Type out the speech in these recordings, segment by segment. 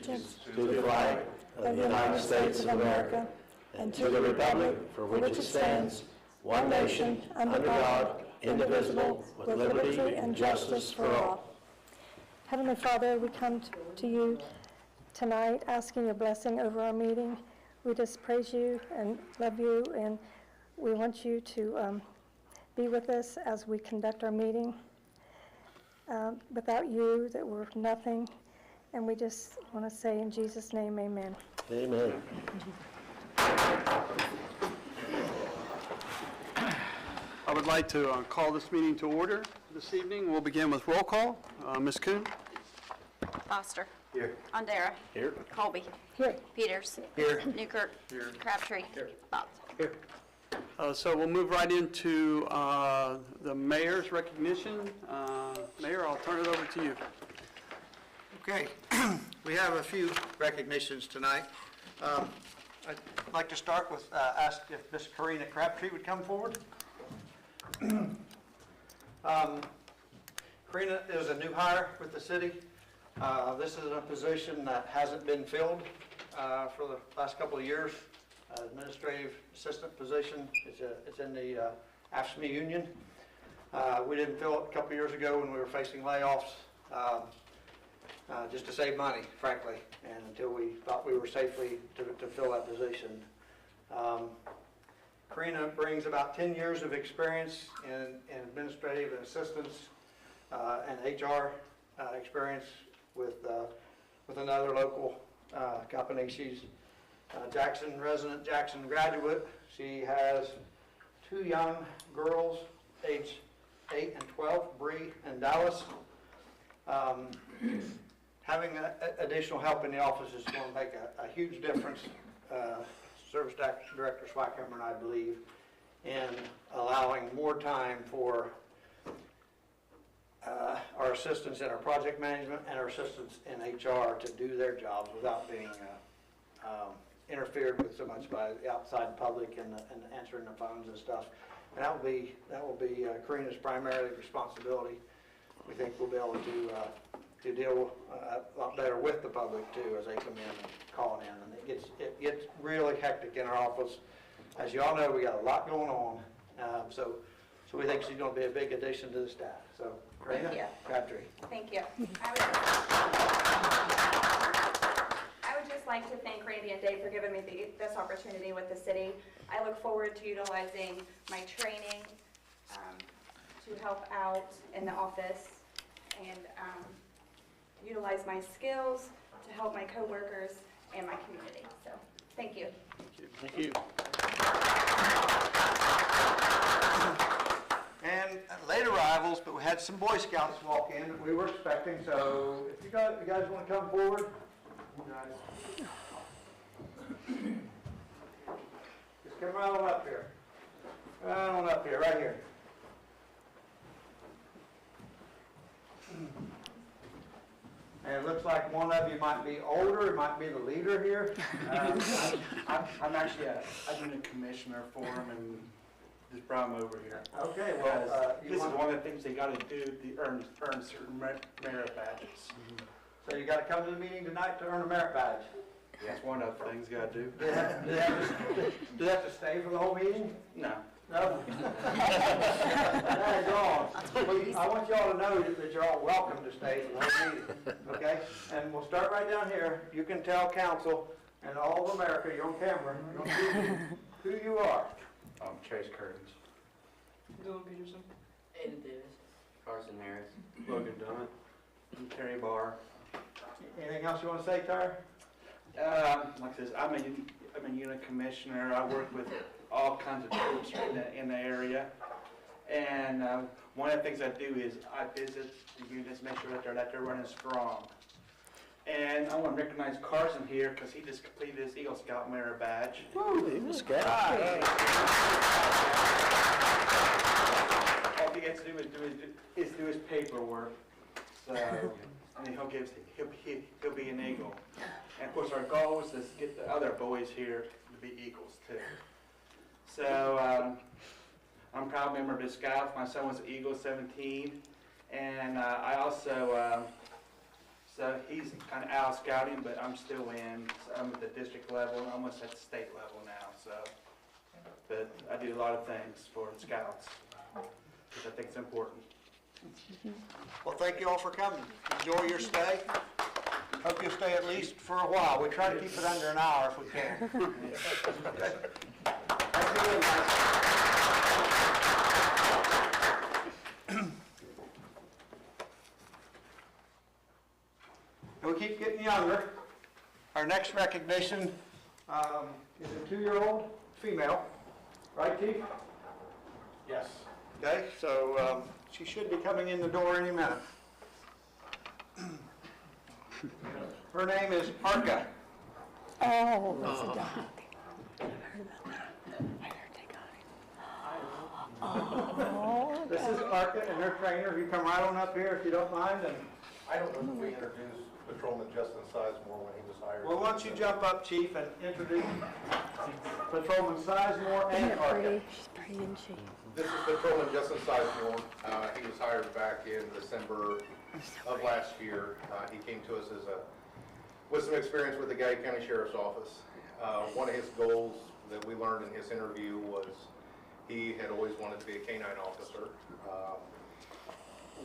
allegiance to the flag of the United States of America and to the republic for which it stands, one nation, under God, indivisible, with liberty and justice for all. Heavenly Father, we come to you tonight asking your blessing over our meeting. We just praise you and love you, and we want you to be with us as we conduct our meeting. Without you, that we're nothing, and we just want to say in Jesus' name, amen. Amen. I would like to call this meeting to order this evening. We'll begin with roll call. Ms. Kuhn? Foster. Here. Ondera. Here. Colby. Here. Peters. Here. Newkirk. Here. Crabtree. Bott. Here. So we'll move right into the mayor's recognition. Mayor, I'll turn it over to you. Okay, we have a few recognitions tonight. I'd like to start with ask if Miss Karina Crabtree would come forward. Karina is a new hire with the city. This is a position that hasn't been filled for the last couple of years. Administrative assistant position. It's in the AFSCME union. We didn't fill it a couple of years ago when we were facing layoffs, just to save money, frankly, and until we thought we were safely to fill that position. Karina brings about 10 years of experience in administrative and assistance and HR experience with another local company. She's Jackson resident, Jackson graduate. She has two young girls, age 8 and 12, Bree and Dallas. Having additional help in the office is going to make a huge difference. Service Director Swackheimer and I believe in allowing more time for our assistants in our project management and our assistants in HR to do their jobs without being interfered with so much by the outside public and answering the phones and stuff. And that will be Karina's primary responsibility. We think we'll be able to deal a lot better with the public too as they come in and calling in. And it gets really hectic in our office. As you all know, we got a lot going on. So we think she's going to be a big addition to the staff. So Karina Crabtree. Thank you. I would just like to thank Randy and Dave for giving me this opportunity with the city. I look forward to utilizing my training to help out in the office and utilize my skills to help my coworkers and my community. So, thank you. Thank you. And late arrivals, but we had some Boy Scouts walk in that we were expecting. So if you guys want to come forward, just come right on up here. Right on up here, right here. And it looks like one of you might be older, it might be the leader here. I'm actually a unit commissioner for him and just brought him over here. Okay, well, This is one of the things they got to do to earn certain merit badges. so you got to come to the meeting tonight to earn a merit badge. That's one of the things you got to do. Do they have to stay for the whole meeting? No. No? That's all. I want y'all to know that you're all welcome to stay for the whole meeting, okay? And we'll start right down here. You can tell council and all of America, you're on camera, you're on TV, who you are. Chase Curtis. Dylan Peterson. Aiden Davis. Carson Harris. Logan Dunn. And Terry Barr. Anything else you want to say, Tyler? Like I said, I'm a unit commissioner. I work with all kinds of troops in the area. And one of the things I do is I visit the units, make sure that they're running strong. And I want to recognize Carson here because he just completed his Eagle Scout merit badge. Woo, Eagle Scout. All he has to do is do his paperwork. So, and he'll be an Eagle. And of course, our goal is to get the other boys here to be Eagles too. So I'm a proud member of the Scouts. My son was Eagle 17, and I also So he's kind of out scouting, but I'm still in. So I'm at the district level, and almost at the state level now, so. But I do a lot of things for the scouts, because I think it's important. Well, thank you all for coming. Enjoy your stay. Hope you stay at least for a while. We try to keep it under an hour if we can. Thank you, guys. And we keep getting younger. Our next recognition is a 2-year-old female. Right, Chief? Yes. Okay, so she should be coming in the door any minute. Her name is Arca. Oh, it's a dog. I heard about that. I heard they got him. Oh, This is Arca and her trainer. You come right on up here if you don't mind. And I don't know if we introduced Patrolman Justin Sizemore when he was hired. well, why don't you jump up, Chief, and introduce Patrolman Sizemore isn't and it Arca. pretty? She's pretty, isn't she? This is Patrolman Justin Sizemore. He was hired back in December of last year. He came to us with some experience with the Gay County Sheriff's Office. One of his goals that we learned in his interview was he had always wanted to be a canine officer.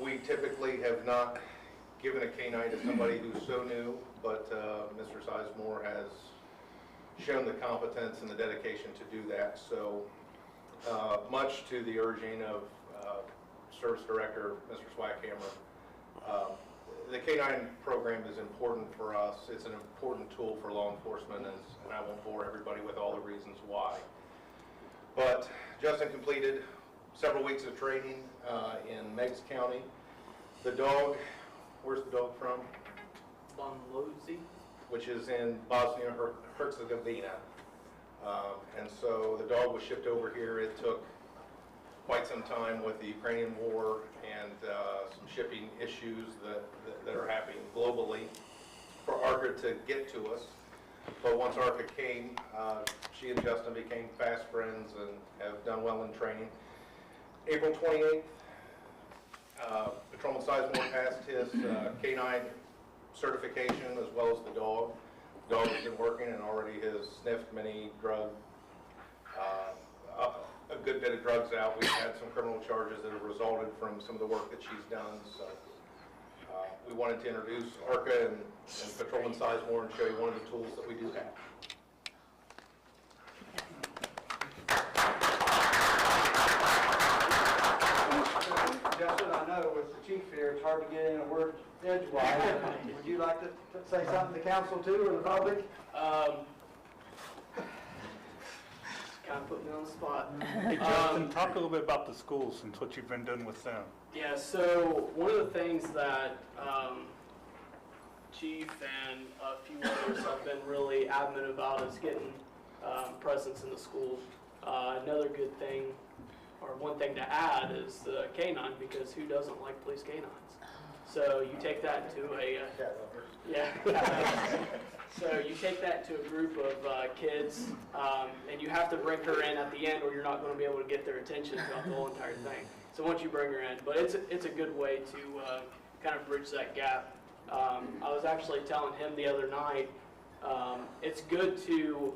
We typically have not given a canine to somebody who's so new, but Mr. Sizemore has shown the competence and the dedication to do that. So much to the urging of Service Director, Mr. Swackhammer, the canine program is important for us. It's an important tool for law enforcement, and I won't bore everybody with all the reasons why. But Justin completed several weeks of training in Meigs County. The dog, where's the dog from? Bonlozi. Which is in Bosnia-Herzegovina. And so the dog was shipped over here. It took quite some time with the Ukrainian war and some shipping issues that are happening globally for Arca to get to us. But once Arca came, she and Justin became fast friends and have done well in training. April 28th, Patrolman Sizemore passed his canine certification as well as the dog. The dog has been working and already has sniffed many drugs, a good bit of drugs out. We've had some criminal charges that have resulted from some of the work that she's done. So we wanted to introduce Arca and Patrolman Sizemore and show you one of the tools that we do have. Justin, I know with the chief here, it's hard to get in a word edgewise. Would you like to say something to council too, or the public? Kind of put me on the spot. Hey, Justin, talk a little bit about the schools and what you've been doing with them. Yeah, so one of the things that Chief and a few others have been really adamant about is getting presence in the schools. Another good thing, or one thing to add, is the canine, because who doesn't like police canines? So you take that to a So you take that to a group of kids, and you have to bring her in at the end, or you're not going to be able to get their attention throughout the whole entire thing. So once you bring her in, but it's a good way to kind of bridge that gap. I was actually telling him the other night, it's good to,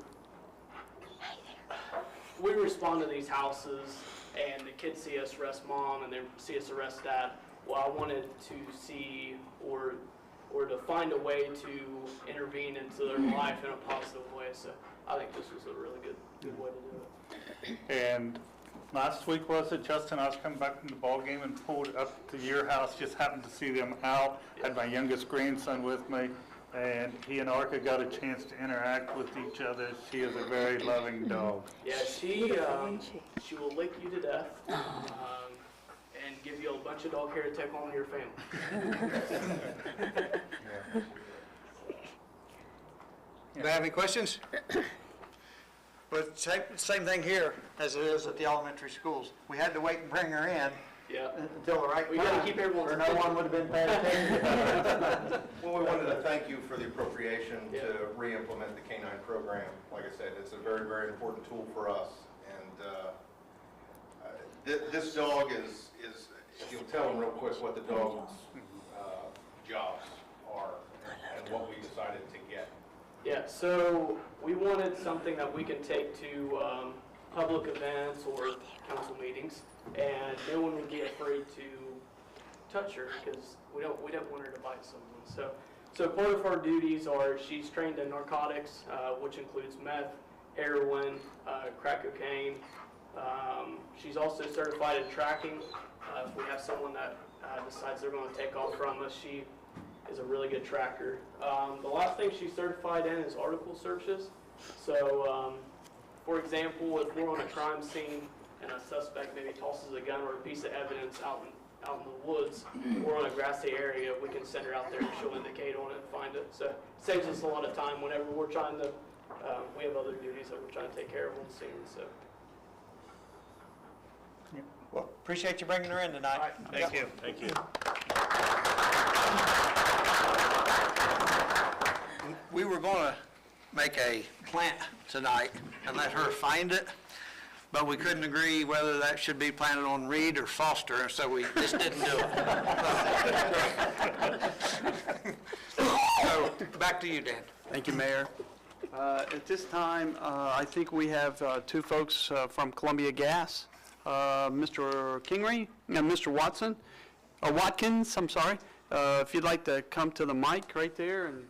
we respond to these houses, and the kids see us arrest mom, and they see us arrest dad. Well, I wanted to see, or to find a way to intervene into their life in a positive way. So I think this was a really good way to do it. And last week, was it, Justin, I was coming back from the ball game and pulled up to your house, just happened to see them out, had my youngest grandson with me, and he and Arca got a chance to interact with each other. She is a very loving dog. Yeah, she will lick you to death. And give you a bunch of dog hair to take home to your family. Do you have any questions? But same thing here as it is at the elementary schools. We had to wait and bring her in Yeah. until the right We time. gotta keep everyone's or no one would have been paying attention. Well, we wanted to thank you for the appropriation Yeah. to re-implement the canine program. Like I said, it's a very, very important tool for us. And this dog is, you'll tell them real quick what the dog's jobs are. and what we decided to get. Yeah, so we wanted something that we can take to public events or council meetings, and no one would be afraid to touch her because we don't want her to bite someone. So part of her duties are she's trained in narcotics, which includes meth, heroin, crack cocaine. She's also certified in tracking. If we have someone that decides they're going to take off from us, she is a really good tracker. The last thing she's certified in is article searches. So, for example, if we're on a crime scene and a suspect maybe tosses a gun or a piece of evidence out in the woods or on a grassy area, we can send her out there and she'll indicate on it and find it. So it saves us a lot of time whenever we're trying to, we have other duties that we're trying to take care of on scene. So. Well, appreciate you bringing her in tonight. Thank you. Thank you. We were going to make a plant tonight and let her find it, but we couldn't agree whether that should be planted on Reed or Foster, so we just didn't do it. So, back to you, Dan. Thank you, Mayor. At this time, I think we have two folks from Columbia Gas, Mr. Kingery and Mr. Watkins, I'm sorry. If you'd like to come to the mic right there, and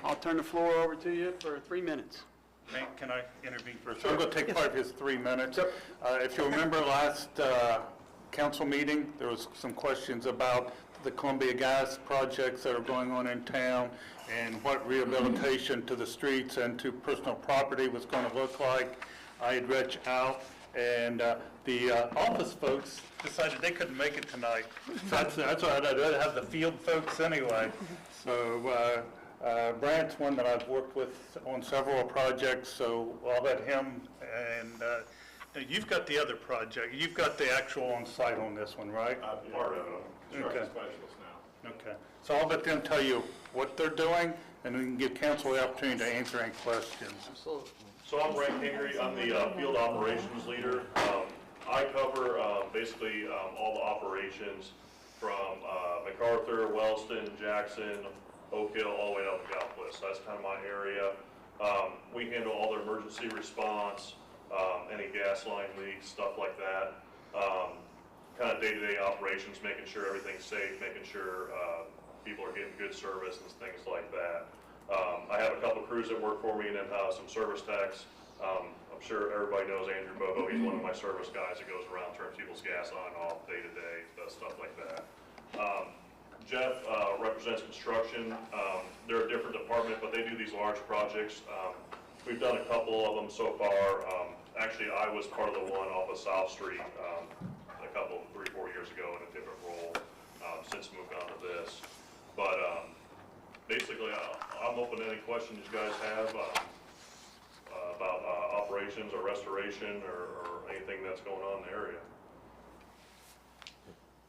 I'll turn the floor over to you for 3 minutes. Can I intervene first? I'm going to take part of his 3 minutes. If you remember last council meeting, there was some questions about the Columbia Gas projects that are going on in town and what rehabilitation to the streets and to personal property was going to look like. I had reached out, and the office folks decided they couldn't make it tonight. So that's why I'd rather have the field folks anyway. So Brant's one that I've worked with on several projects, so I'll let him, and you've got the other project. You've got the actual on-site on this one, right? I'm part of it. I'm Okay. specialist now. Okay. So I'll let them tell you what they're doing, and we can give council the opportunity to answer any questions. So I'm Brent Kingery. I'm the field operations leader. I cover basically all the operations from MacArthur, Wellston, Jackson, Oak Hill, all the way up to Galveston. That's kind of my area. We handle all the emergency response, any gas line leaks, stuff like that. Kind of day-to-day operations, making sure everything's safe, making sure people are getting good service and things like that. I have a couple crews that work for me, and then some service techs. I'm sure everybody knows Andrew Bobo. He's one of my service guys that goes around, turns people's gas on and off day to day, does stuff like that. Jeff represents construction. They're a different department, but they do these large projects. We've done a couple of them so far. Actually, I was part of the one off of South Street a couple, 3-4 years ago in a different role, since moved on to this. But basically, I'm open to any questions you guys have about operations or restoration or anything that's going on in the area.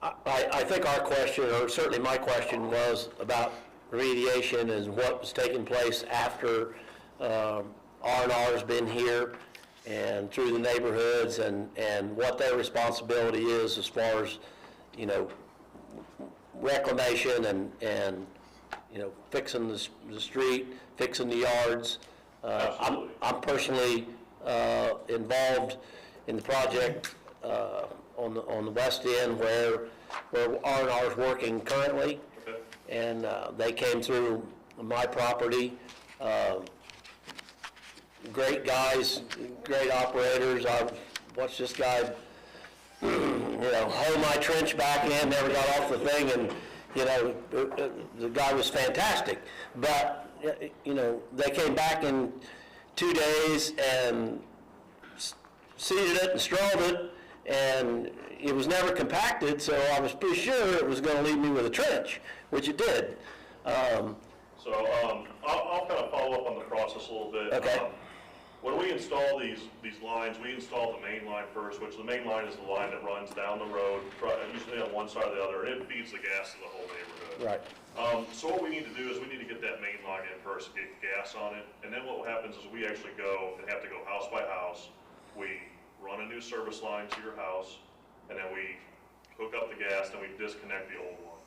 I think our question, or certainly my question, was about remediation and what was taking place after R&R's been here and through the neighborhoods, and what their responsibility is as far as, you know, reclamation and you know, fixing the street, fixing the yards. I'm personally involved in the project on the west end where R&R is working currently, Okay. and they came through my property. Great guys, great operators. I watched this guy, you know, hold my trench back in, never got off the thing, and you know, the guy was fantastic. But you know, they came back in 2 days and seeded it and strawed it, and it was never compacted, so I was pretty sure it was going to leave me with a trench, which it did. So I'll kind of follow up on the process a little bit. Okay. When we install these lines, we install the main line first, which the main line is the line that runs down the road, usually on one side or the other, and it feeds the gas to the whole neighborhood. Right. So what we need to do is we need to get that main line in first, get gas on it, and then what happens is we actually go and have to go house by house. We run a new service line to your house, and then we hook up the gas, and we disconnect the old one.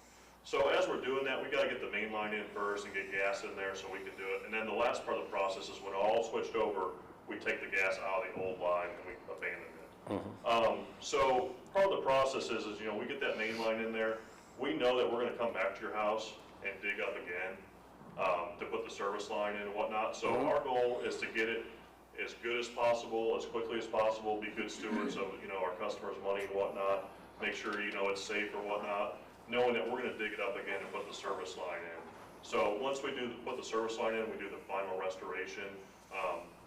So as we're doing that, we gotta get the main line in first and get gas in there so we can do it. And then the last part of the process is when all switched over, we take the gas out of the old line and we abandon it. So part of the process is, you know, we get that main line in there. We know that we're gonna come back to your house and dig up again to put the service line in and whatnot. So our goal is to get it as good as possible, as quickly as possible, be good stewards of, you know, our customers' money and whatnot, make sure, you know, it's safe or whatnot, knowing that we're gonna dig it up again and put the service line in. So once we put the service line in, we do the final restoration.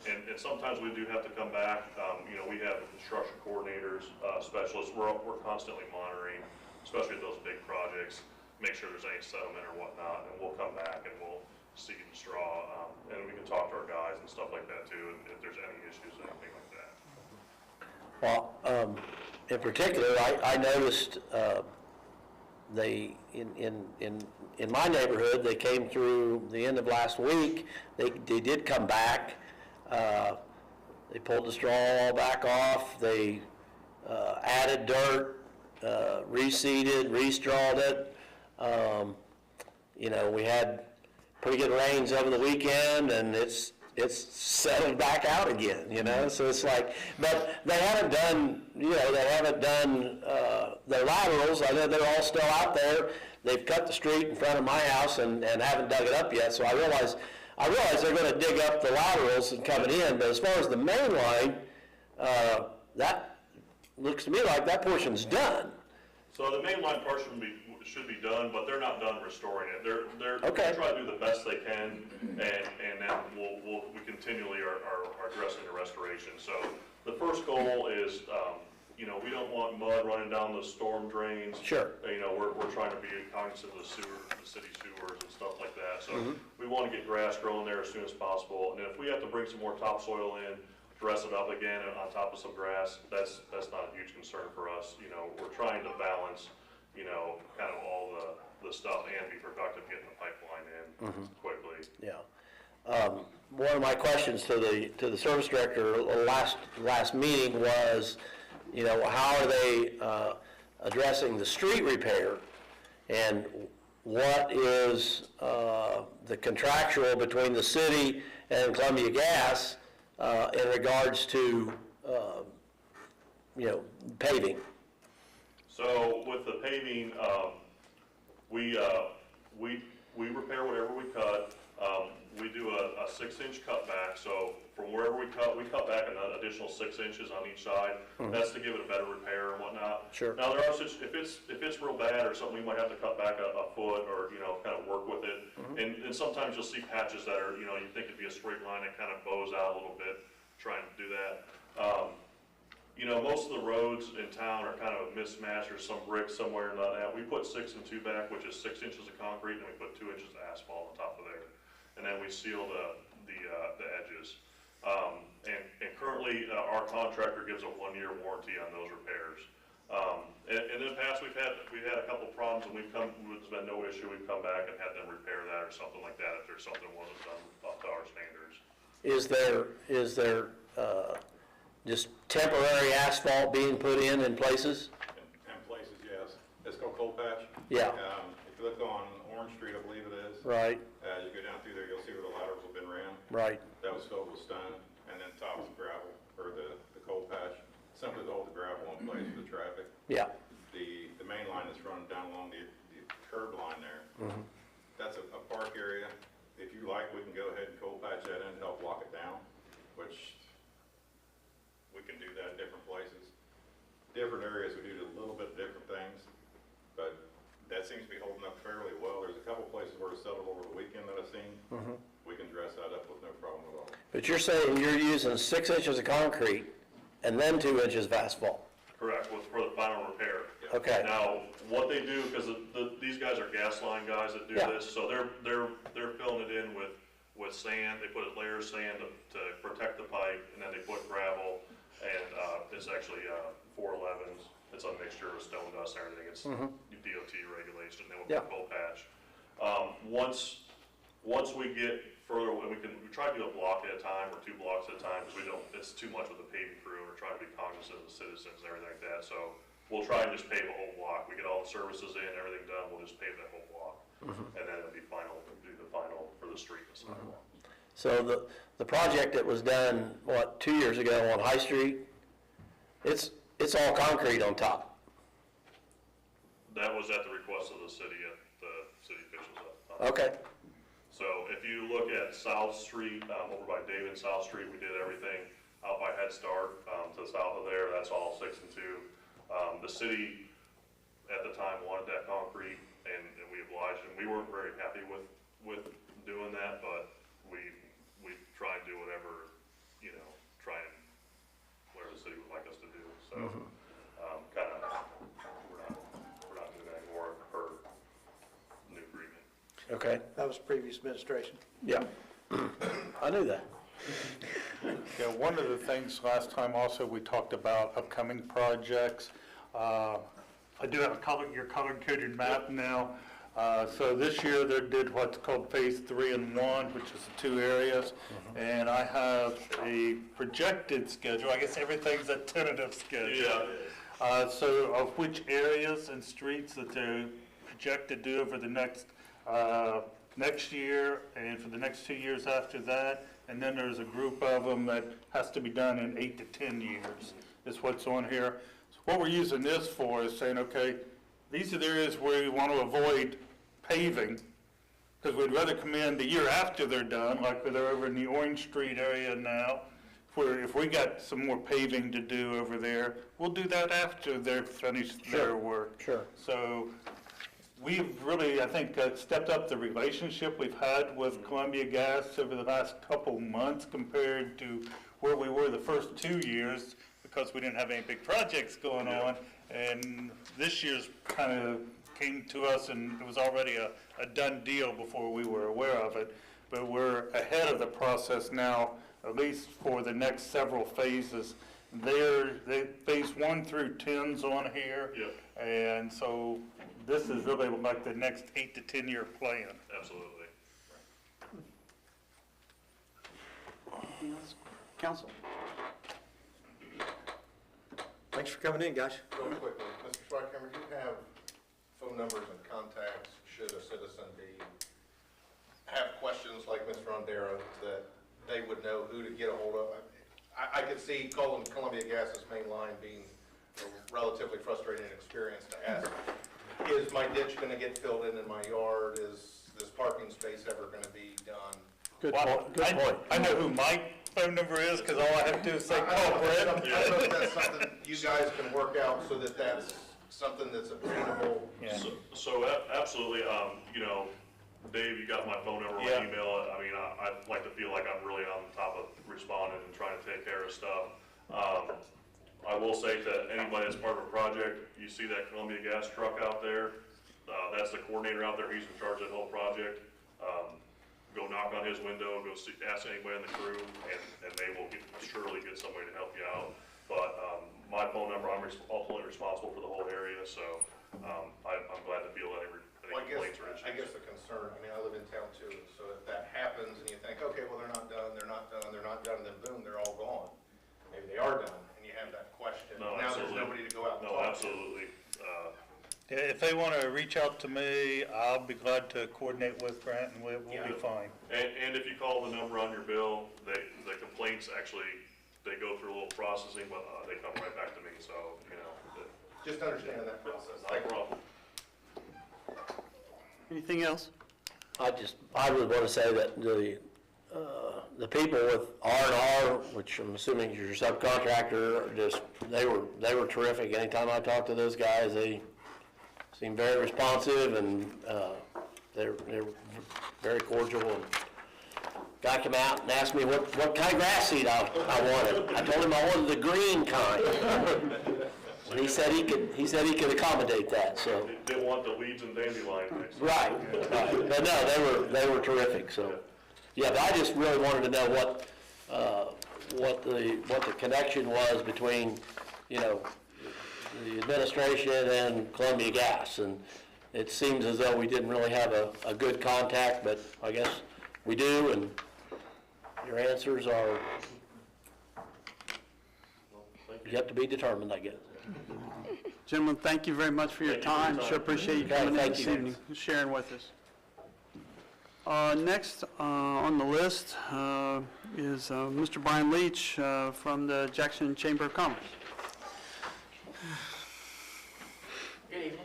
And sometimes we do have to come back. You know, we have construction coordinators, specialists. We're constantly monitoring, especially at those big projects, make sure there's any settlement or whatnot, and we'll come back and we'll seed and straw, and we can talk to our guys and stuff like that too, if there's any issues, anything like that. Well, in particular, I noticed they, in my neighborhood, they came through the end of last week. They did come back. They pulled the straw all back off. They added dirt, reseeded, restrawed it. You know, we had pretty good rains over the weekend, and it's settled back out again, you know, so it's like, but they haven't done, you know, their laterals. I know they're all still out there. They've cut the street in front of my house and haven't dug it up yet, so I realize they're gonna dig up the laterals and coming in, but as far as the main line, that looks to me like that portion's done. So the main line part should be done, but they're not done restoring it. They're Okay. They try to do the best they can, and then we continually are addressing the restoration. So the first goal is, you know, we don't want mud running down the storm drains. Sure. You know, we're trying to be cognizant of the city sewers and stuff like that. So we want to get grass growing there as soon as possible. And if we have to bring some more topsoil in, dress it up again on top of some grass, that's not a huge concern for us. You know, we're trying to balance, you know, kind of all the stuff and be productive getting the pipeline in quickly. Yeah. One of my questions to the service director last meeting was, you know, how are they addressing the street repair, and what is the contractual between the city and Columbia Gas in regards to you know, paving? So with the paving, we repair whatever we cut. We do a 6-inch cutback, so from wherever we cut back an additional 6 inches on each side. That's to give it a better repair and whatnot. Sure. Now there are if it's real bad or something, we might have to cut back a foot or, you know, kind of work with it. And sometimes you'll see patches that are, you know, you think it'd be a straight line that kind of bows out a little bit, trying to do that. You know, most of the roads in town are kind of a mismatch, or some bricks somewhere and that. We put 6 and 2 back, which is 6 inches of concrete, and we put 2 inches of asphalt on top of there. And then we seal the edges. And currently, our contractor gives a 1-year warranty on those repairs. And in the past, we've had a couple problems, and there's been no issue. We've come back and had them repair that or something like that if there's something wasn't done up to our standards. Is there just temporary asphalt being put in places? In places, yes. It's called coal patch. Yeah. If you look on Orange Street, I believe it is. Right, You go down through there, you'll see where the laterals have been ran. right. That was filled with stone, and then top was gravel, or the coal patch, simply to hold the gravel in place for the traffic. Yeah. The main line is running down along the curb line there. That's a park area. If you like, we can go ahead and coal patch that in to help lock it down, which we can do that in different places. Different areas, we do a little bit different things, but that seems to be holding up fairly well. There's a couple places where it's settled over the weekend that I've seen. We can dress that up with no problem at all. But you're saying you're using 6 inches of concrete and then 2 inches of asphalt? Correct, for the final repair. Okay. Now, what they do, because these guys are gas line guys that do Yeah. this, so they're filling it in with sand. They put a layer of sand to protect the pipe, and then they put gravel, and it's actually 411s. It's a mixture of stone dust and everything. It's DOT regulation. Then we'll put coal patch. Once we get further, we try to do a block at a time or 2 blocks at a time, because it's too much with the paving crew. We're trying to be cognizant of the citizens and everything like that. So we'll try and just pave a whole block. We get all the services in, everything done, we'll just pave that whole block. And then it'll be final, do the final for the street and sidewalk. So the project that was done, 2 years ago on High Street, it's all concrete on top. That was at the request of the city, at the city officials. Okay, So if you look at South Street, over by David South Street, we did everything out by Head Start, to the south of there, that's all 6 and 2. The city at the time wanted that concrete, and we obliged, and we weren't very happy with doing that, but we try and do whatever, whatever the city would like us to do, so, we're not doing that anymore per new agreement. okay, That was previous administration. yeah. I knew that. Yeah, one of the things last time also, we talked about upcoming projects. I do have your color-coded map now. So this year, they did what's called Phase 3 and 1, which is the 2 areas. And I have a projected schedule. I guess everything's a tentative schedule. Yeah. So of which areas and streets that they're projected to do over the next year and for the next 2 years after that. And then there's a group of them that has to be done in 8 to 10 years, is what's on here. So what we're using this for is saying, okay, these are the areas where we want to avoid paving, because we'd rather come in the year after they're done, like they're over in the Orange Street area now. If we got some more paving to do over there, we'll do that after they're finished their work. Sure. So we've really, I think, stepped up the relationship we've had with Columbia Gas over the last couple months compared to where we were the first 2 years, because we didn't have any big projects going on. And this year's kind of came to us, and it was already a done deal before we were aware of it. But we're ahead of the process now, at least for the next several phases. Phase 1 through 10's on here. Yep. And so this is really like the next 8 to 10 year plan. Absolutely. Anything else? Council? Thanks for coming in, guys. Real quickly, Mr. Schweikhammer, do you have phone numbers and contacts should a citizen have questions like Mr. Ondero, that they would know who to get a hold of? I could see calling Columbia Gas's main line being a relatively frustrating experience to ask, is my ditch going to get filled in my yard? Is this parking space ever going to be done? Good point. I know who my phone number is, because all I have to do is say, call Brett. I don't know if that's something you guys can work out so that that's something that's obtainable. Yeah. So absolutely, Dave, you got my phone number, my Yeah. email. I mean, I like to feel like I'm really on top of responding and trying to take care of stuff. I will say to anybody that's part of a project, you see that Columbia Gas truck out there, that's the coordinator out there, he's in charge of the whole project. Go knock on his window, ask anybody in the crew, and they will surely get somebody to help you out. But my phone number, I'm ultimately responsible for the whole area, so I'm glad to feel that any complaints or issues. I guess the concern, I live in town too, so if that happens and you think, okay, well, they're not done, then boom, they're all gone. Maybe they are done, and you have that question. No, Now there's absolutely. nobody to go out and No, talk to. absolutely. If they want to reach out to me, I'll be glad to coordinate with Grant, and we'll be fine. And if you call the number on your bill, the complaints actually, they go through a little processing, but they come right back to me, so, Just understand that process. not a problem. Anything else? I would want to say that the people with R&R, which I'm assuming is your subcontractor, they were terrific. Anytime I talked to those guys, they seemed very responsive, and they were very cordial. And guy came out and asked me what kind of grass seed I wanted. I told him I wanted the green kind. And he said he could accommodate that. So. They want the weeds and dandelion mix. Right. But no, they were terrific. So, yeah, but I just really wanted to know what the connection was between, the administration and Columbia Gas, and it seems as though we didn't really have a good contact, but I guess we do, and your answers are yet to be determined, I guess. Gentlemen, thank you very much for your Thank you for your time. time. Sure appreciate you Okay, coming in thank this you. evening, sharing with us. Next on the list is Mr. Brian Leach from the Jackson Chamber of Commerce. Good evening.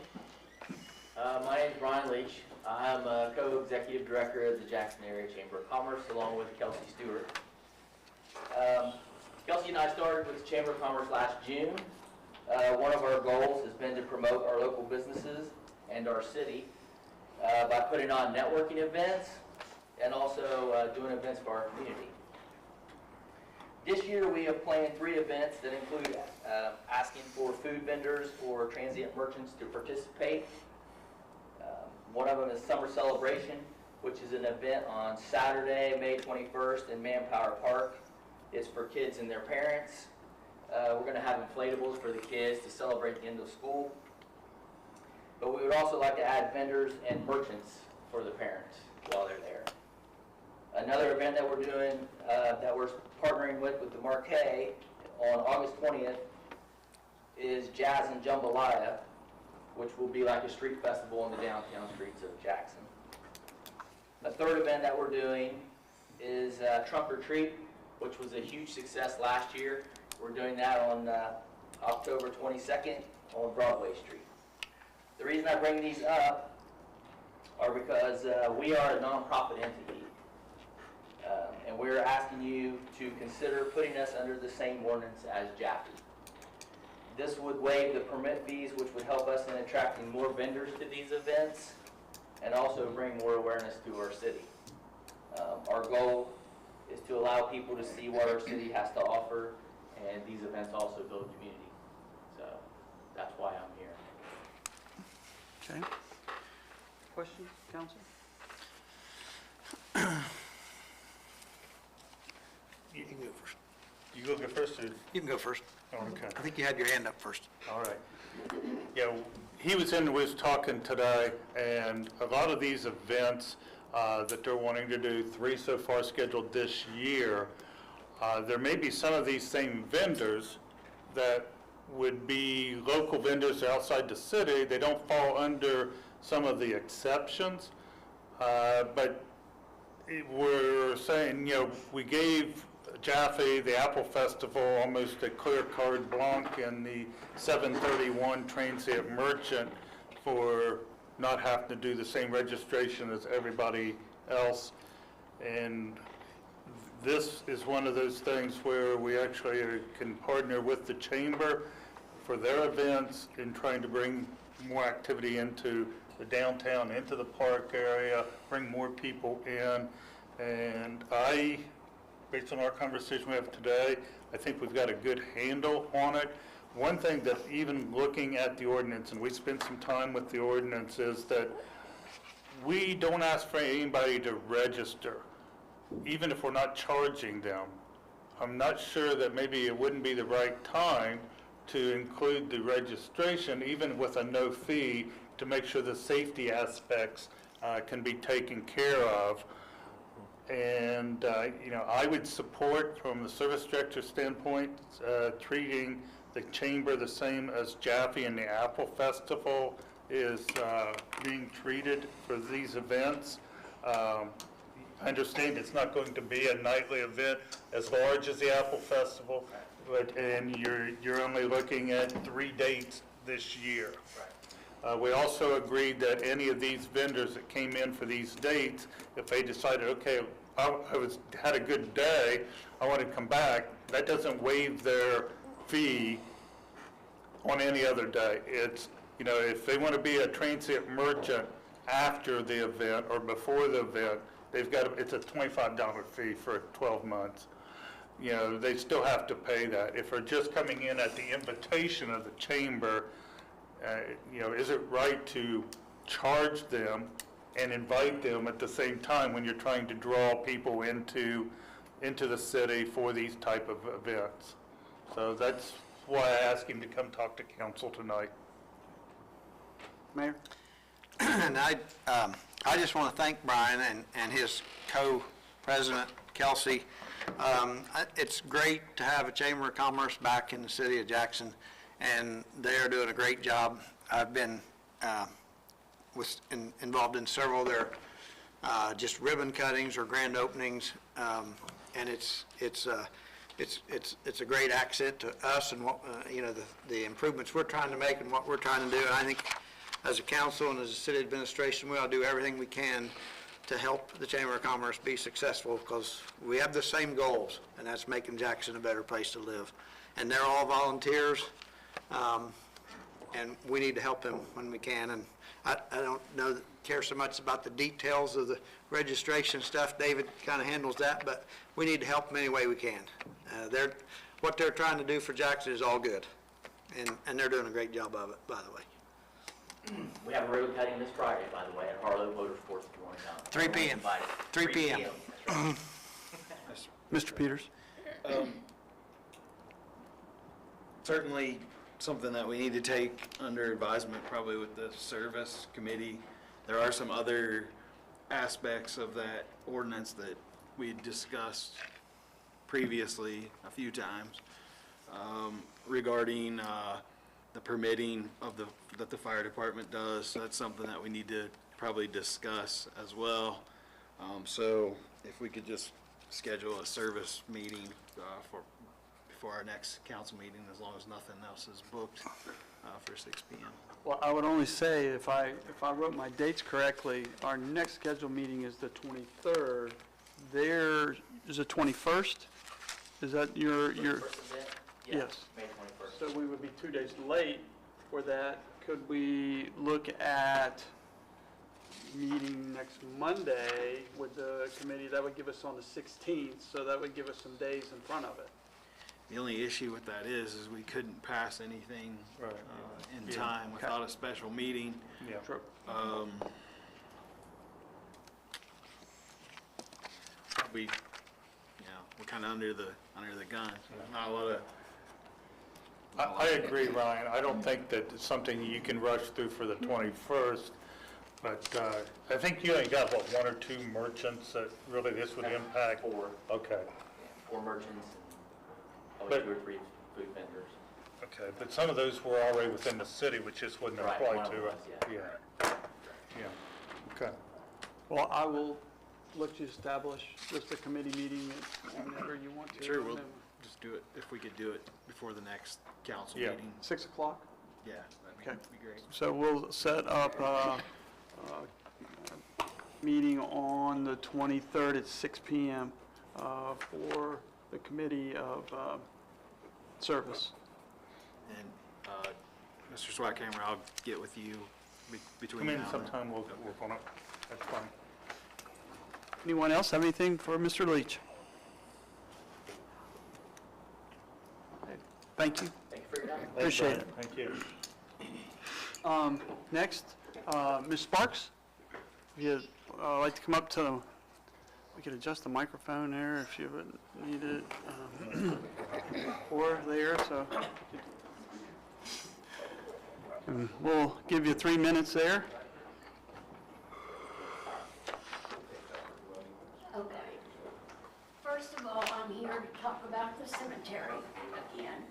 My name is Brian Leach. I'm a co-executive director of the Jackson Area Chamber of Commerce, along with Kelsey Stewart. Kelsey and I started with the Chamber of Commerce last June. One of our goals has been to promote our local businesses and our city by putting on networking events and also doing events for our community. This year we have planned 3 events that include asking for food vendors or transient merchants to participate. One of them is Summer Celebration, which is an event on Saturday, May 21st in Manpower Park. It's for kids and their parents. We're going to have inflatables for the kids to celebrate the end of school. But we would also like to add vendors and merchants for the parents while they're there. Another event that we're doing, that we're partnering with the Marquee on August 20th is Jazz and Jambalaya, which will be like a street festival in the downtown streets of Jackson. The third event that we're doing is Trunk or Treat, which was a huge success last year. We're doing that on October 22nd on Broadway Street. The reason I bring these up are because we are a nonprofit entity, and we're asking you to consider putting us under the same ordinance as Jaffe. This would waive the permit fees, which would help us in attracting more vendors to these events and also bring more awareness to our city. Our goal is to allow people to see what our city has to offer, and these events also build community. So that's why I'm here. Okay. Questions, council? You can go first. You go first, or? You can go first. Oh, okay. I think you had your hand up first. All right. Yeah, he was talking today, and a lot of these events that they're wanting to do, 3 so far scheduled this year, there may be some of these same vendors that would be local vendors outside the city. They don't fall under some of the exceptions, but we're saying, we gave Jaffe, the Apple Festival, almost a clear carte blanche, and the 731 transient merchant for not having to do the same registration as everybody else. And this is one of those things where we actually can partner with the chamber for their events in trying to bring more activity into the downtown, into the park area, bring more people in. And based on our conversation we have today, I think we've got a good handle on it. One thing that even looking at the ordinance, and we spent some time with the ordinance, is that we don't ask for anybody to register, even if we're not charging them. I'm not sure that maybe it wouldn't be the right time to include the registration, even with a no fee, to make sure the safety aspects can be taken care of. And, I would support, from the service director standpoint, treating the chamber the same as Jaffe and the Apple Festival is being treated for these events. I understand it's not going to be a nightly event as large as the Apple Festival, and you're only looking at 3 dates this year. We also agreed that any of these vendors that came in for these dates, if they decided, okay, I had a good day, I want to come back, that doesn't waive their fee on any other day. It's, if they want to be a transient merchant after the event or before the event, it's a $25 fee for 12 months. They still have to pay that. If they're just coming in at the invitation of the chamber, is it right to charge them and invite them at the same time when you're trying to draw people into the city for these type of events? So that's why I asked him to come talk to council tonight. Mayor? And I just want to thank Brian and his co-president, Kelsey. It's great to have a Chamber of Commerce back in the city of Jackson, and they are doing a great job. I've been involved in several of their just ribbon cuttings or grand openings, and it's a great accent to us and what, the improvements we're trying to make and what we're trying to do. And I think as a council and as a city administration, we ought to do everything we can to help the Chamber of Commerce be successful, because we have the same goals, and that's making Jackson a better place to live. And they're all volunteers, and we need to help them when we can. And I don't care so much about the details of the registration stuff. David kind of handles that, but we need to help them any way we can. What they're trying to do for Jackson is all good, and they're doing a great job of it, by the way. We have a ribbon cutting this Friday, by the way, at Harlow Motorsports, if you want to come. 3 p.m. 3 p.m. That's right. Mr. Peters? Certainly something that we need to take under advisement, probably with the service committee. There are some other aspects of that ordinance that we had discussed previously a few times regarding the permitting of that the fire department does. So that's something that we need to probably discuss as well. So if we could just schedule a service meeting before our next council meeting, as long as nothing else is booked for 6 p.m. Well, I would only say, if I wrote my dates correctly, our next scheduled meeting is the 23rd. There is the 21st? Is that your? First event? Yeah, Yes. May 21st. So we would be 2 days late for that. Could we look at meeting next Monday with the committee? That would give us on the 16th, so that would give us some days in front of it. The only issue with that is we couldn't pass anything in time without a special meeting. Yeah. True. We're kind of under the gun. Not a lot of. I agree, Ryan. I don't think that it's something you can rush through for the 21st, but I think you only got, what, 1 or 2 merchants that really this would impact? 4. Okay, 4 merchants and But- 2 or 3 food vendors. okay, but some of those were already within the city, which just wouldn't Right, apply one of to them it. was, Yeah, okay. Well, I will look to establish just a committee meeting whenever you want to. Sure, we'll just do it, if we could do it before the next council Yeah. meeting. 6 o'clock? Yeah, Okay. that'd be great. So we'll set up a meeting on the 23rd at 6 p.m. For the committee of service. And Mr. Swackhammer, I'll get with you between Come now in and then. sometime, we'll work on it. That's fine. Anyone else have anything for Mr. Leach? Thank you. Thank you for your time. Appreciate it. Thank you. Next, Ms. Sparks, if you'd like to come up to, we could adjust the microphone there if you would need it, or there, so. And we'll give you 3 minutes there. Okay. First of all, I'm here to talk about the cemetery again.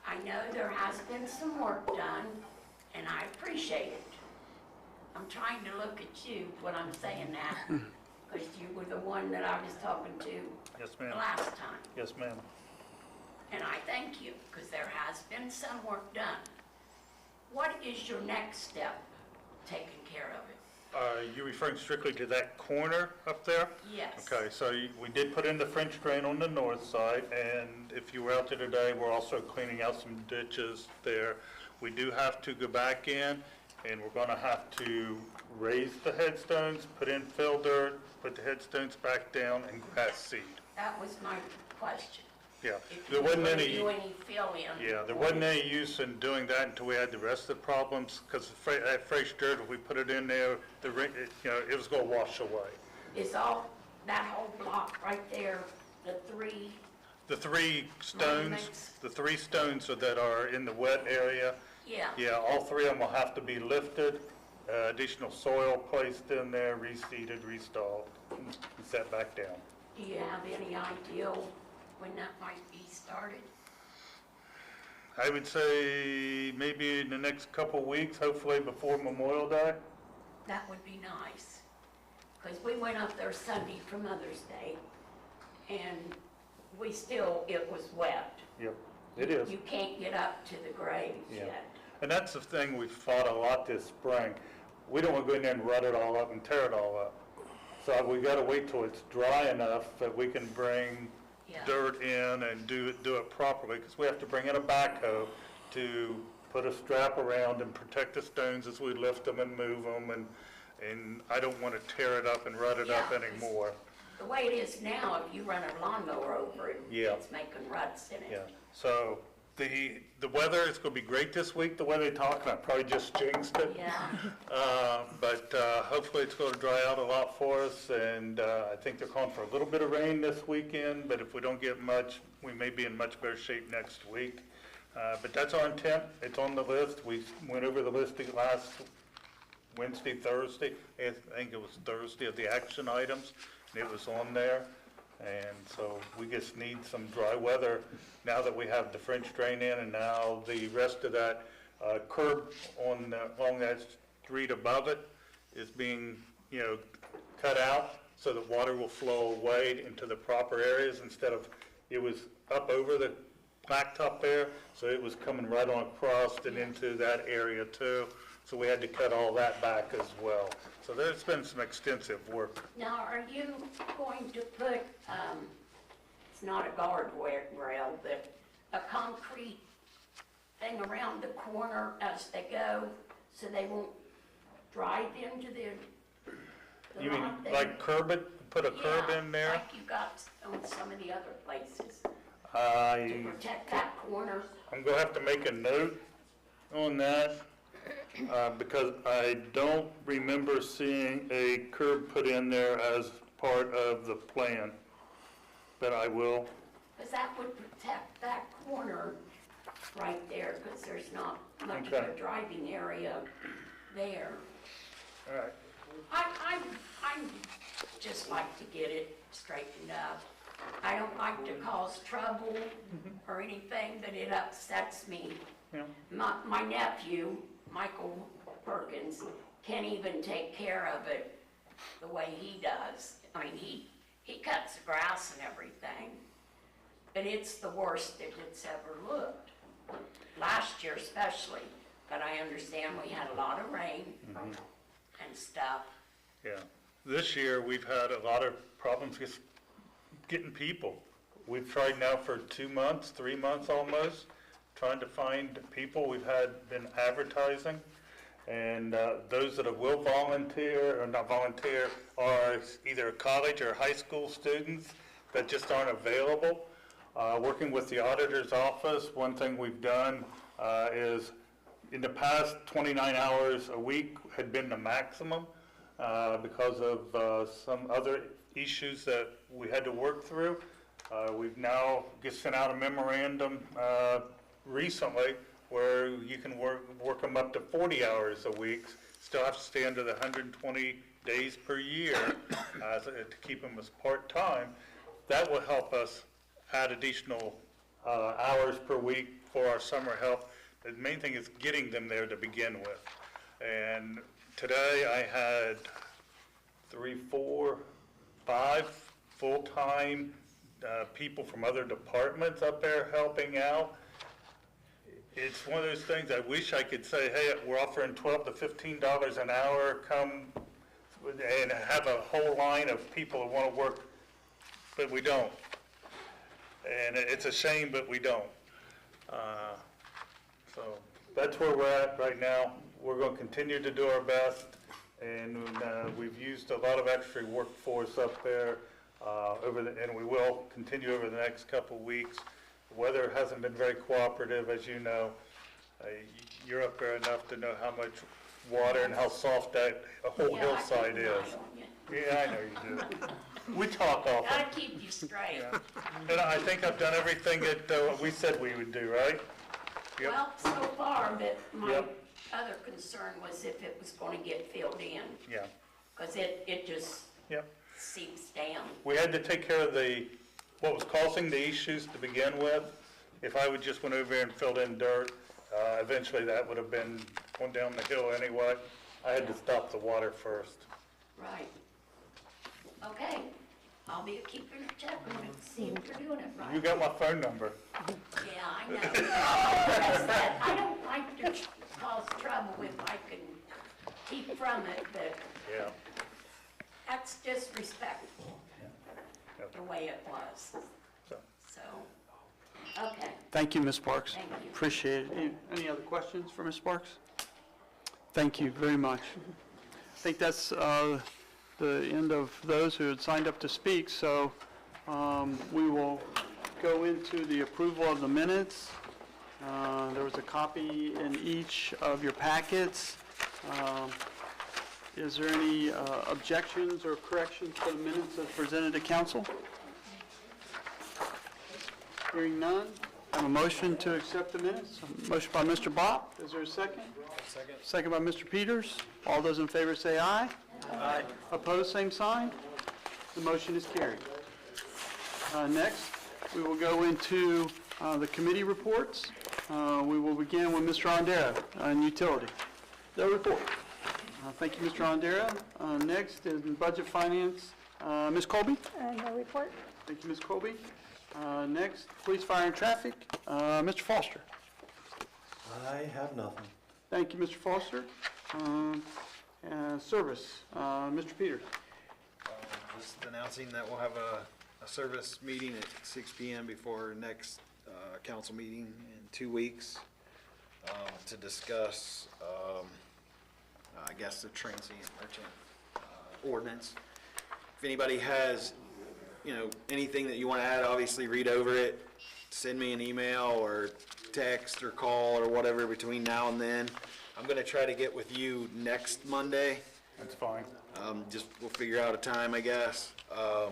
I know there has been some work done, and I appreciate it. I'm trying to look at you when I'm saying that, because you were the one that I was talking to Yes, ma'am. last time. Yes, ma'am. And I thank you, because there has been some work done. What is your next step, taking care of it? You referring strictly to that corner up there? Yes. Okay, so we did put in the French drain on the north side, and if you were out there today, we're also cleaning out some ditches there. We do have to go back in, and we're gonna have to raise the headstones, put in fill dirt, put the headstones back down, and grass seed. That was my question. Yeah, If there you wasn't were to any. do any fill-in. Yeah, there wasn't any use in doing that until we had the rest of the problems, because that fresh dirt, if we put it in there, it was gonna wash away. Is all, that whole block right there, the 3, The 3 stones, Monuments. the 3 stones that are in the wet area, yeah. yeah, all 3 of them will have to be lifted, additional soil placed in there, reseeded, restalled, and set back down. Do you have any idea when that might be started? I would say maybe in the next couple weeks, hopefully before Memorial Day. That would be nice. Because we went up there Sunday for Mother's Day, and it was wet. Yep, it is. You can't get up to the graves Yeah. yet. And that's the thing we've fought a lot this spring. We don't want to go in there and rut it all up and tear it all up. So we got to wait till it's dry enough that we can bring Yeah. dirt in and do it properly, because we have to bring in a backhoe to put a strap around and protect the stones as we lift them and move them, and I don't want to tear it up and rut it up Yeah. anymore. The way it is now, if you run a lawnmower over it, Yeah. it's making ruts in it. Yeah, so the weather is going to be great this week, the weather they're talking, I probably just jinxed it. Yeah. But hopefully it's going to dry out a lot for us, and I think they're calling for a little bit of rain this weekend, but if we don't get much, we may be in much better shape next week. But that's our intent, it's on the list. We went over the list last Wednesday, Thursday, I think it was Thursday, of the action items, and it was on there. And so we just need some dry weather now that we have the French drain in, and now the rest of that curb along that street above it is being, cut out so that water will flow away into the proper areas instead of, it was up over the blacktop there, so it was coming right on across and into that area too. So we had to cut all that back as well. So there's been some extensive work. Now, are you going to put, it's not a guardrail, but a concrete thing around the corner as they go, so they won't drive into the You mean lot there? like curb it, put a curb in there? Like you got on some of the other places, to I, protect that corner. I'm gonna have to make a note on that, because I don't remember seeing a curb put in there as part of the plan, but I will. Because that would protect that corner right there, because there's not much of Okay. a driving area there. All right. I'm just like to get it straightened up. I don't like to cause trouble or anything, but it upsets me. Yeah. My nephew, Michael Perkins, can't even take care of it the way he does. I mean, he cuts the grass and everything, but it's the worst that it's ever looked. Last year especially, but I understand we had a lot of rain and stuff. Yeah. This year, we've had a lot of problems just getting people. We've tried now for 2 months, 3 months almost, trying to find people. We've been advertising, and those that will volunteer or not volunteer are either college or high school students that just aren't available. Working with the auditor's office, one thing we've done is in the past 29 hours a week had been the maximum because of some other issues that we had to work through. We've now just sent out a memorandum recently where you can work them up to 40 hours a week, still have to stay under the 120 days per year to keep them as part-time. That will help us add additional hours per week for our summer help. The main thing is getting them there to begin with. And today I had 3, 4, 5 full-time people from other departments up there helping out. It's one of those things I wish I could say, hey, we're offering $12 to $15 an hour, come and have a whole line of people who want to work, but we don't. And it's a shame, but we don't. So that's where we're at right now. We're going to continue to do our best, and we've used a lot of extra workforce up there and we will continue over the next couple of weeks. The weather hasn't been very cooperative, as you know. You're up there enough to know how much water and how soft that whole hillside is. Yeah, I know you do. We talk often. Gotta keep you straight. Yeah. And I think I've done everything that we said we would do, right? Yep. Well, so far, but my Yep. other concern was if it was going to get filled in, Yeah. because it just Yep. seeps down. We had to take care of what was causing the issues to begin with. if I would just went over and filled in dirt, eventually that would have been going down the hill anyway. I had to stop the water first. Right. Okay, I'll be keeping a check on it, see if you're doing it right. You got my phone number. Yeah, I know. That's that. I don't like to cause trouble if I can keep from it, but Yeah. that's disrespectful, the way it was. So. So, okay, Thank you, Ms. Parks. Thank you. Appreciate it. Any other questions for Ms. Parks? Thank you very much. I think that's the end of those who had signed up to speak, so we will go into the approval of the minutes. There was a copy in each of your packets. Is there any objections or corrections to the minutes as presented to council? Hearing none, I have a motion to accept the minutes. A motion by Mr. Bop. Is there a second? Second. Second by Mr. Peters. All those in favor say aye. Aye. Opposed, same sign. The motion is carried. Next, we will go into the committee reports. We will begin with Mr. Ondera on utility. The report. Thank you, Mr. Ondera. Next is Budget Finance, Ms. Colby. No report. Thank you, Ms. Colby. Next, Police, Fire, and Traffic, Mr. Foster. I have nothing. Thank you, Mr. Foster. Service, Mr. Peters. Just announcing that we'll have a service meeting at 6 p.m. before next council meeting in 2 weeks to discuss, I guess, the transient merchant ordinance. If anybody has, anything that you want to add, obviously read over it, send me an email or text or call or whatever between now and then. I'm going to try to get with you next Monday. That's fine. We'll figure out a time, I guess. I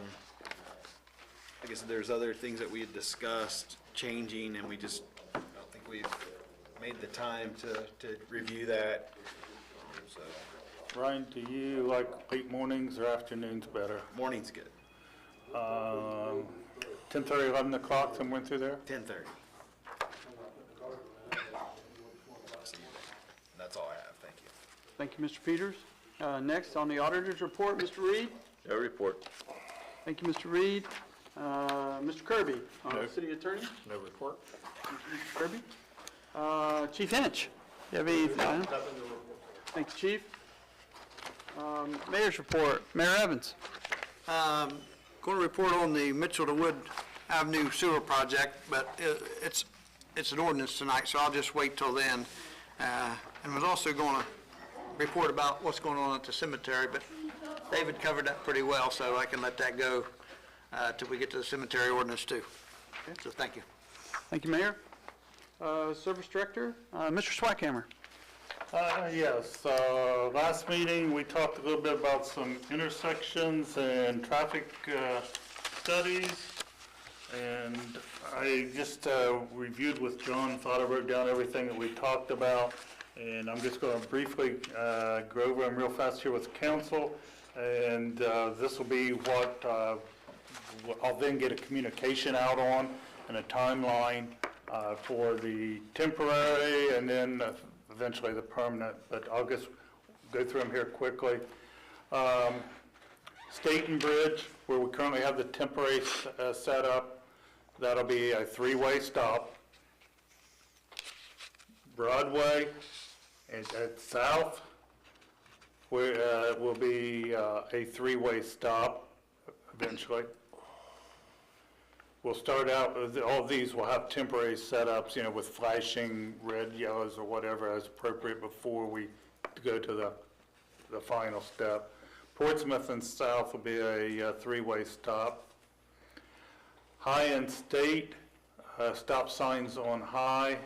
guess there's other things that we had discussed changing, and I don't think we've made the time to review that. So Ryan, do you like late mornings or afternoons better? morning's good. 10:30, 11 o'clock, somewhere through there? 10:30. That's all I have. Thank you. Thank you, Mr. Peters. Next, on the auditor's report, Mr. Reed. No report. Thank you, Mr. Reed. Mr. Kirby, No. City Attorney. No report. Mr. Kirby. Chief Hinch, you have anything? Thank you, Chief. Mayor's report, Mayor Evans. Going to report on the Mitchell to Wood Avenue sewer project, but it's an ordinance tonight, so I'll just wait till then. And was also going to report about what's going on at the cemetery, but David covered that pretty well, so I can let that go till we get to the cemetery ordinance too. So thank you. Thank you, Mayor. Service Director, Mr. Swackhammer. Yes, last meeting, we talked a little bit about some intersections and traffic studies, and I just reviewed with John, thought I wrote down everything that we talked about, and I'm just going to briefly go over them real fast here with council, and this will be what I'll then get a communication out on and a timeline for the temporary and then eventually the permanent, but I'll just go through them here quickly. Staten Bridge, where we currently have the temporary set up, that'll be a three-way stop. Broadway at South, where will be a three-way stop eventually. We'll start out with, all of these will have temporary setups, with flashing red, yellows, or whatever as appropriate before we go to the final step. Portsmouth and South will be a three-way stop. High and State, stop signs on High,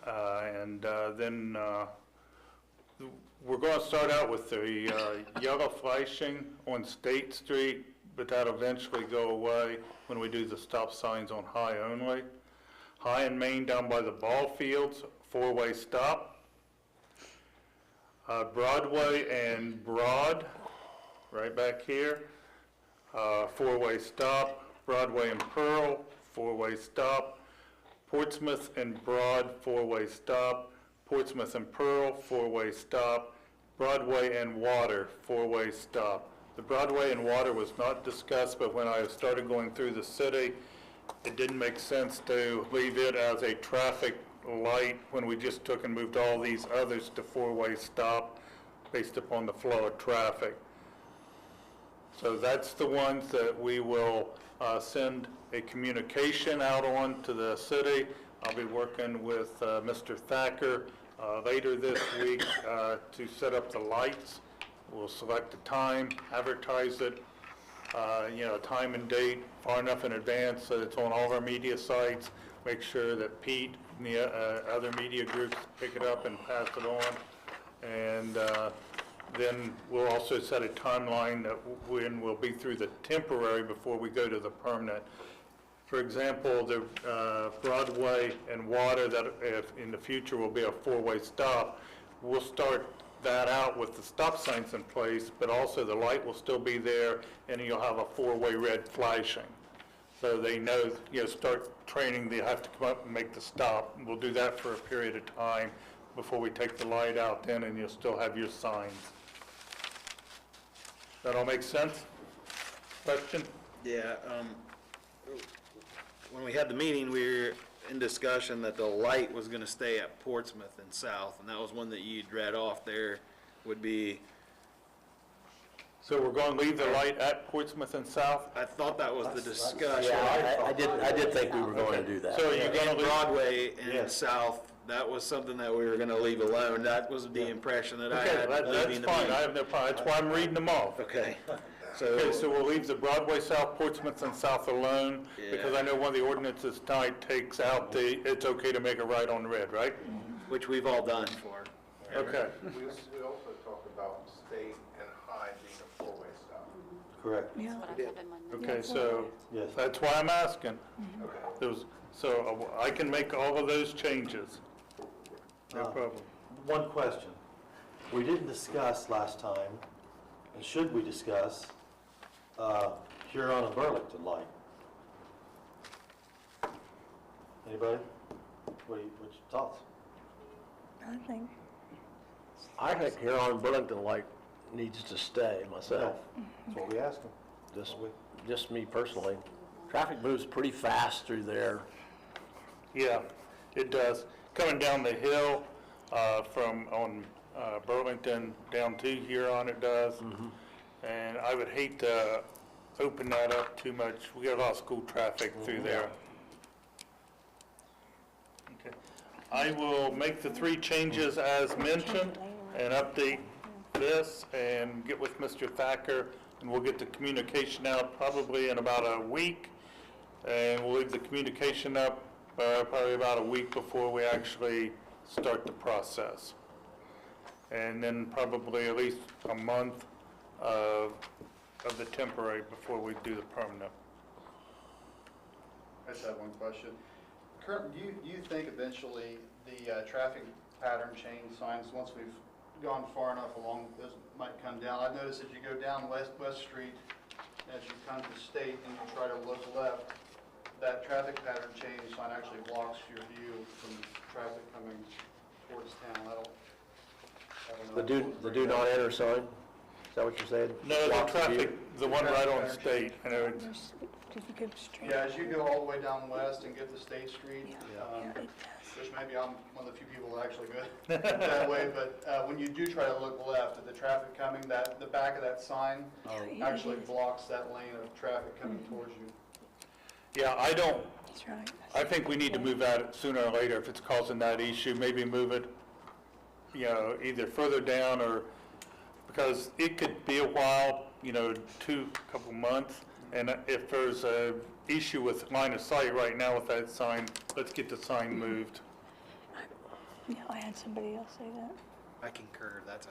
and then we're going to start out with the yellow flashing on State Street, but that'll eventually go away when we do the stop signs on High only. High and Main down by the ball fields, four-way stop. Broadway and Broad, right back here, four-way stop. Broadway and Pearl, four-way stop. Portsmouth and Broad, four-way stop, Portsmouth and Pearl, four-way stop, Broadway and Water, four-way stop. The Broadway and Water was not discussed, but when I started going through the city, it didn't make sense to leave it as a traffic light when we just took and moved all these others to four-way stop based upon the flow of traffic. So that's the ones that we will send a communication out on to the city. I'll be working with Mr. Thacker later this week to set up the lights. We'll select a time, advertise it, time and date far enough in advance so it's on all of our media sites. Make sure that Pete and the other media groups pick it up and pass it on. And then we'll also set a timeline that when we'll be through the temporary before we go to the permanent. For example, the Broadway and Water, that if in the future will be a four-way stop, we'll start that out with the stop signs in place, but also the light will still be there, and you'll have a four-way red flashing. So they know, start training, they have to come up and make the stop. We'll do that for a period of time before we take the light out then, and you'll still have your signs. That all make sense? Question? Yeah, when we had the meeting, we were in discussion that the light was gonna stay at Portsmouth and South, and that was one that you'd read off there would be. So we're going to leave the light at Portsmouth and South? I thought that was the discussion. Yeah, I did think we were going to do that. So you're going to leave Broadway and Yes. South, that was something that we were gonna leave alone. That was the impression that I Okay, had that's leaving the fine, meeting. I have no problem, that's why I'm reading them off. Okay, Okay, so we'll leave the Broadway South, Portsmouth and South alone, because I know one of the ordinances tonight takes out the, it's okay to make a right on red, right? which we've all done for. Okay, We also talked about State and High being a four-way stop. Correct. Yeah. okay, so Yes. that's why I'm asking. Okay. So I can make all of those changes. No problem. One question. We didn't discuss last time, and should we discuss, Huron and Burlington light? Anybody? What's your thoughts? I think I think Huron and Burlington light needs to stay myself. That's what we asked them. Just me personally. Traffic moves pretty fast through there. Yeah, it does. Coming down the hill from Burlington down to Huron, it does. And I would hate to open that up too much. We got a lot of school traffic through there. Okay. I will make the three changes as mentioned and update this and get with Mr. Thacker, and we'll get the communication out probably in about a week. And we'll leave the communication up probably about a week before we actually start the process. And then probably at least a month of the temporary before we do the permanent. I just have one question. Do you think eventually the traffic pattern change signs, once we've gone far enough along, those might come down? I've noticed as you go down West Street, as you come to State and you try to look left, that traffic pattern change sign actually blocks your view from traffic coming towards town. I don't know. The do not enter sign? Is that what you're saying? No, the Blocks traffic, view? the one right on State. I know it's, Yeah, as you go all the way down west and get to State Street, which maybe I'm one of the few people that actually go that way, but when you do try to look left at the traffic coming, the back of that sign actually blocks that lane of traffic coming towards you. yeah, I think we need to move that sooner or later if it's causing that issue. Maybe move it, either further down or, because it could be a while, couple months. And if there's a issue with line of sight right now with that sign, let's get the sign moved. Yeah, I had somebody else say that. I concur, that's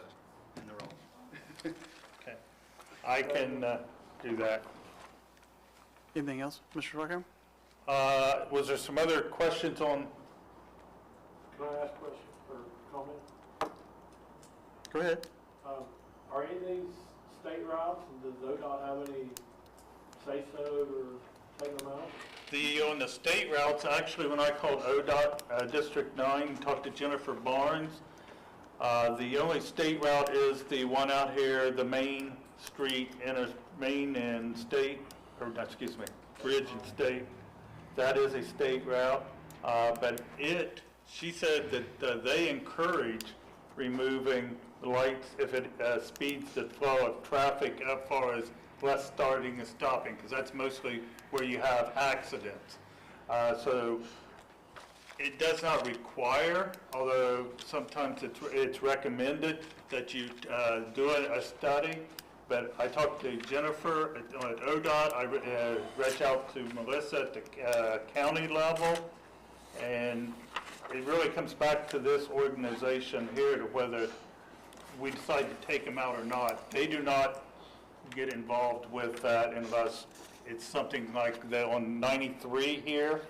in the wrong. Okay. I can do that. Anything else, Mr. Rucker? Was there some other questions on? Can I ask a question or comment? Go ahead. Are any of these state routes, and does ODOT have any say-so or taking them out? On the state routes, actually, when I called ODOT District 9, talked to Jennifer Barnes, the only state route is the one out here, the Main Street, Main and State, or excuse me, Bridge and State. That is a state route, but she said that they encourage removing the lights if it speeds the flow of traffic up far as less starting and stopping, because that's mostly where you have accidents. So it does not require, although sometimes it's recommended that you do a study. But I talked to Jennifer at ODOT, I reached out to Melissa at the county level, and it really comes back to this organization here to whether we decide to take them out or not. They do not get involved with that unless it's something like on 93 here.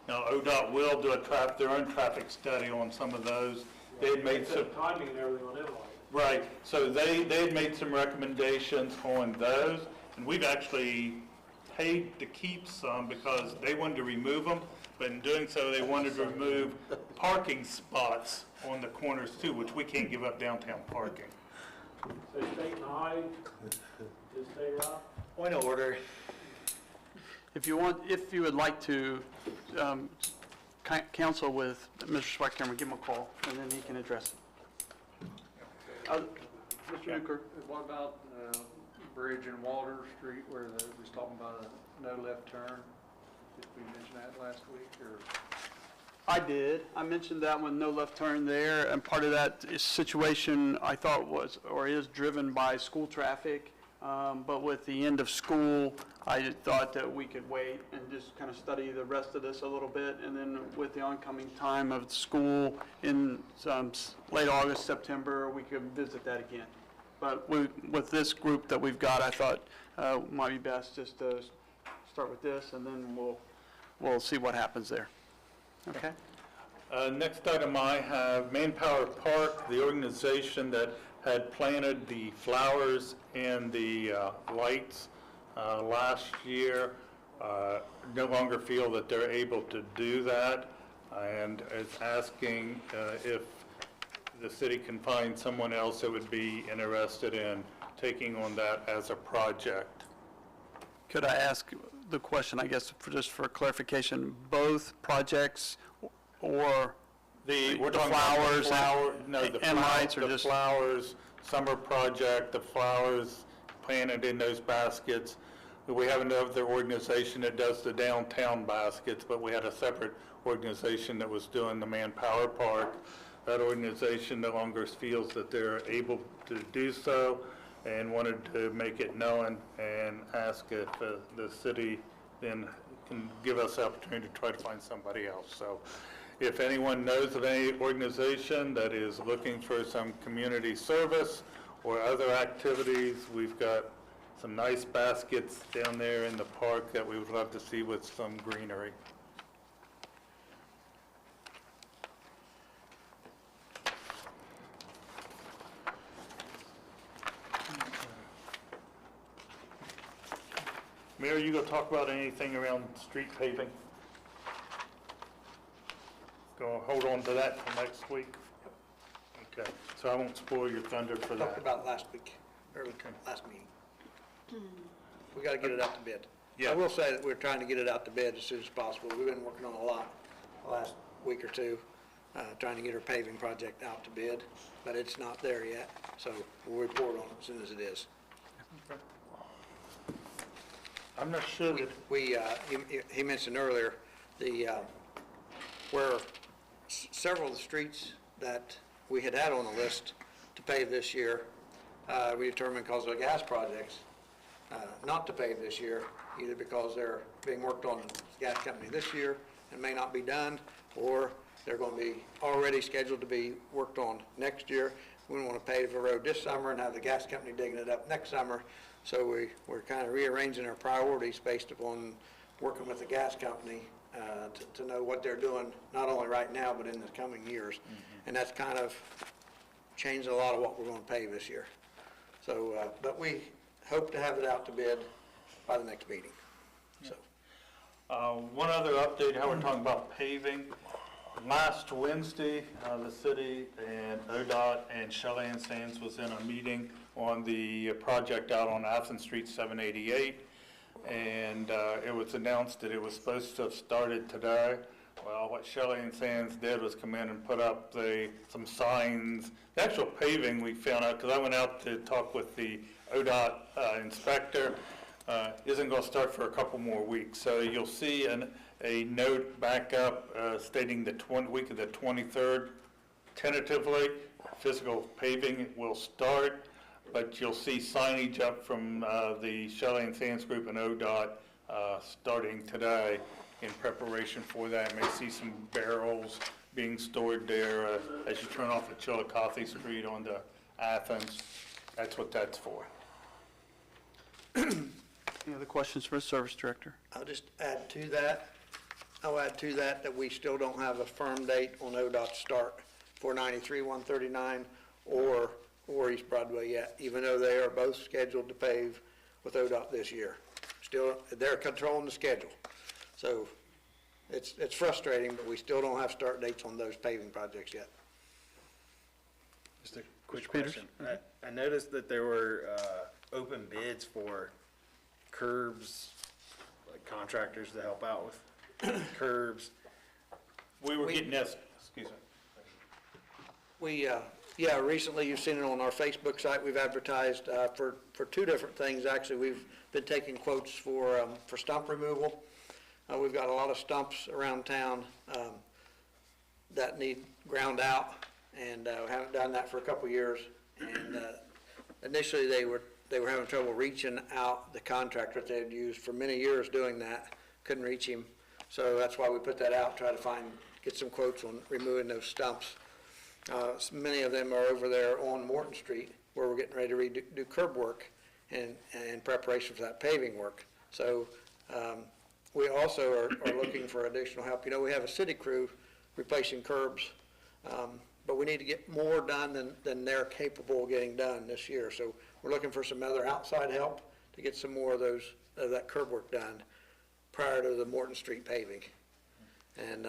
Now, ODOT will do their own traffic study on some of those. They had made some timing and everything on it, like. right. So they had made some recommendations on those, and we've actually paid to keep some because they wanted to remove them, but in doing so, they wanted to remove parking spots on the corners too, which we can't give up downtown parking. So state and high, is state route? Point of order. If you would like to counsel with Mr. Schweikhammer, give him a call, and then he can address it. Mr. Newkirk, what about Bridge and Walter Street where they was talking about a no left turn? Did we mention that last week, or? I did. I mentioned that one, no left turn there, and part of that situation I thought was, or is driven by school traffic. But with the end of school, I thought that we could wait and just kind of study the rest of this a little bit. And then with the oncoming time of school in late August, September, we could visit that again. But with this group that we've got, I thought it might be best just to start with this, and then we'll see what happens there. Okay? Next item I have Manpower Park, the organization that had planted the flowers and the lights last year, no longer feel that they're able to do that, and is asking if the city can find someone else that would be interested in taking on that as a project. Could I ask the question, I guess, just for clarification, both projects or We're the talking flowers and lights, or the just flowers, summer project, the flowers planted in those baskets. We have another organization that does the downtown baskets, but we had a separate organization that was doing the Manpower Park. That organization no longer feels that they're able to do so and wanted to make it known and ask if the city then can give us the opportunity to try to find somebody else. So if anyone knows of any organization that is looking for some community service or other activities, we've got some nice baskets down there in the park that we would love to see with some greenery. Mayor, you gonna talk about anything around street paving? Gonna hold on to that till next week? Okay, so I won't spoil your thunder for Talked that. about last week, or last meeting. We got to get it out to bid. Yeah. I will say that we're trying to get it out to bid as soon as possible. We've been working on a lot the last week or two, trying to get our paving project out to bid, but it's not there yet, so we'll report on it as soon as it is. Okay. I'm not sure that, He mentioned earlier, where several of the streets that we had on the list to pave this year, we determined because of the gas projects, not to pave this year, either because they're being worked on the gas company this year and may not be done, or they're going to be already scheduled to be worked on next year. We don't want to pave the road this summer and have the gas company digging it up next summer. So we're kind of rearranging our priorities based upon working with the gas company to know what they're doing, not only right now, but in the coming years. And that's kind of changed a lot of what we're going to pave this year. So, but we hope to have it out to bid by the next meeting. So, One other update, how we're talking about paving. Last Wednesday, the city and ODOT and Chelan Sands was in a meeting on the project out on Athens Street 788. And it was announced that it was supposed to have started today. Well, what Chelan Sands did was come in and put up some signs. The actual paving we found out, because I went out to talk with the ODOT inspector, isn't going to start for a couple more weeks. So you'll see a note back up stating the week of the 23rd, tentatively, physical paving will start, but you'll see signage up from the Chelan Sands Group and ODOT starting today in preparation for that. You may see some barrels being stored there as you turn off at Chillicothe Street onto Athens. That's what that's for. Any other questions for the Service Director? I'll just add to that. That we still don't have a firm date on ODOT start for 93, 139 or East Broadway yet, even though they are both scheduled to pave with ODOT this year. Still, they're controlling the schedule. So it's frustrating, but we still don't have start dates on those paving projects yet. Just a quick question. I noticed that there were open bids for curbs, like contractors to help out with curbs. We were getting this, excuse me. Recently you've seen it on our Facebook site. We've advertised for two different things. Actually, we've been taking quotes for stump removal. We've got a lot of stumps around town that need ground out, and we haven't done that for a couple years. And initially they were having trouble reaching out the contractor that they had used for many years doing that. Couldn't reach him. So that's why we put that out, try to get some quotes on removing those stumps. Many of them are over there on Morton Street, where we're getting ready to redo curb work in preparation for that paving work. So we also are looking for additional help. You know, we have a city crew replacing curbs, but we need to get more done than they're capable of getting done this year. So we're looking for some other outside help to get some more of that curb work done prior to the Morton Street paving. And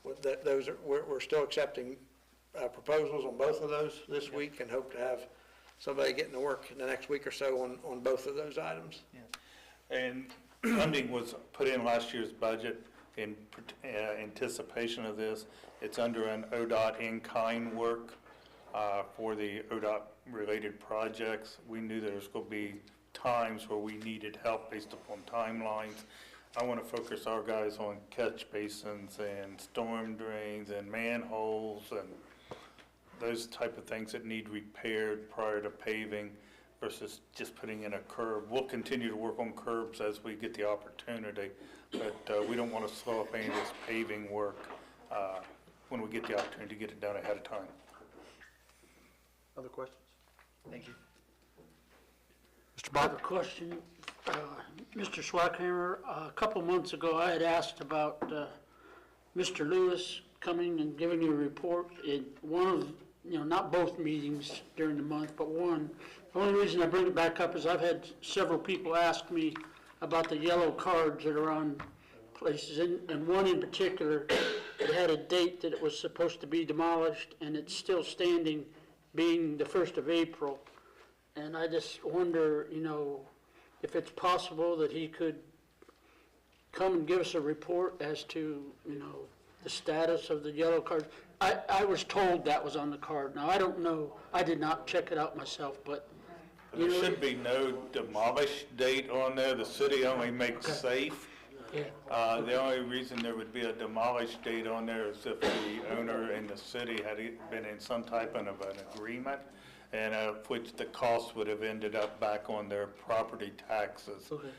we're still accepting proposals on both of those this week, and hope to have somebody getting to work in the next week or so on both of those items. Yeah. And funding was put in last year's budget in anticipation of this. It's under an ODOT in-kind work for the ODOT-related projects. We knew there was going to be times where we needed help based upon timelines. I want to focus our guys on catch basins and storm drains and manholes and those type of things that need repaired prior to paving versus just putting in a curb. We'll continue to work on curbs as we get the opportunity, but we don't want to slow up any of this paving work when we get the opportunity to get it done ahead of time. Other questions? Thank you. Mr. I have Bob? a question. Mr. Schwackhammer, a couple months ago, I had asked about Mr. Lewis coming and giving you a report in one of, not both meetings during the month, but one. The only reason I bring it back up is I've had several people ask me about the yellow cards that are on places, and one in particular, it had a date that it was supposed to be demolished, and it's still standing, being the 1st of April. And I just wonder, if it's possible that he could come and give us a report as to, the status of the yellow card. I was told that was on the card. Now, I don't know. I did not check it out myself, but There should be no demolish date on there. The city only makes safe. Yeah. The only reason there would be a demolish date on there is if the owner and the city had been in some type of an agreement, and which the cost would have ended up back on their property taxes. Okay.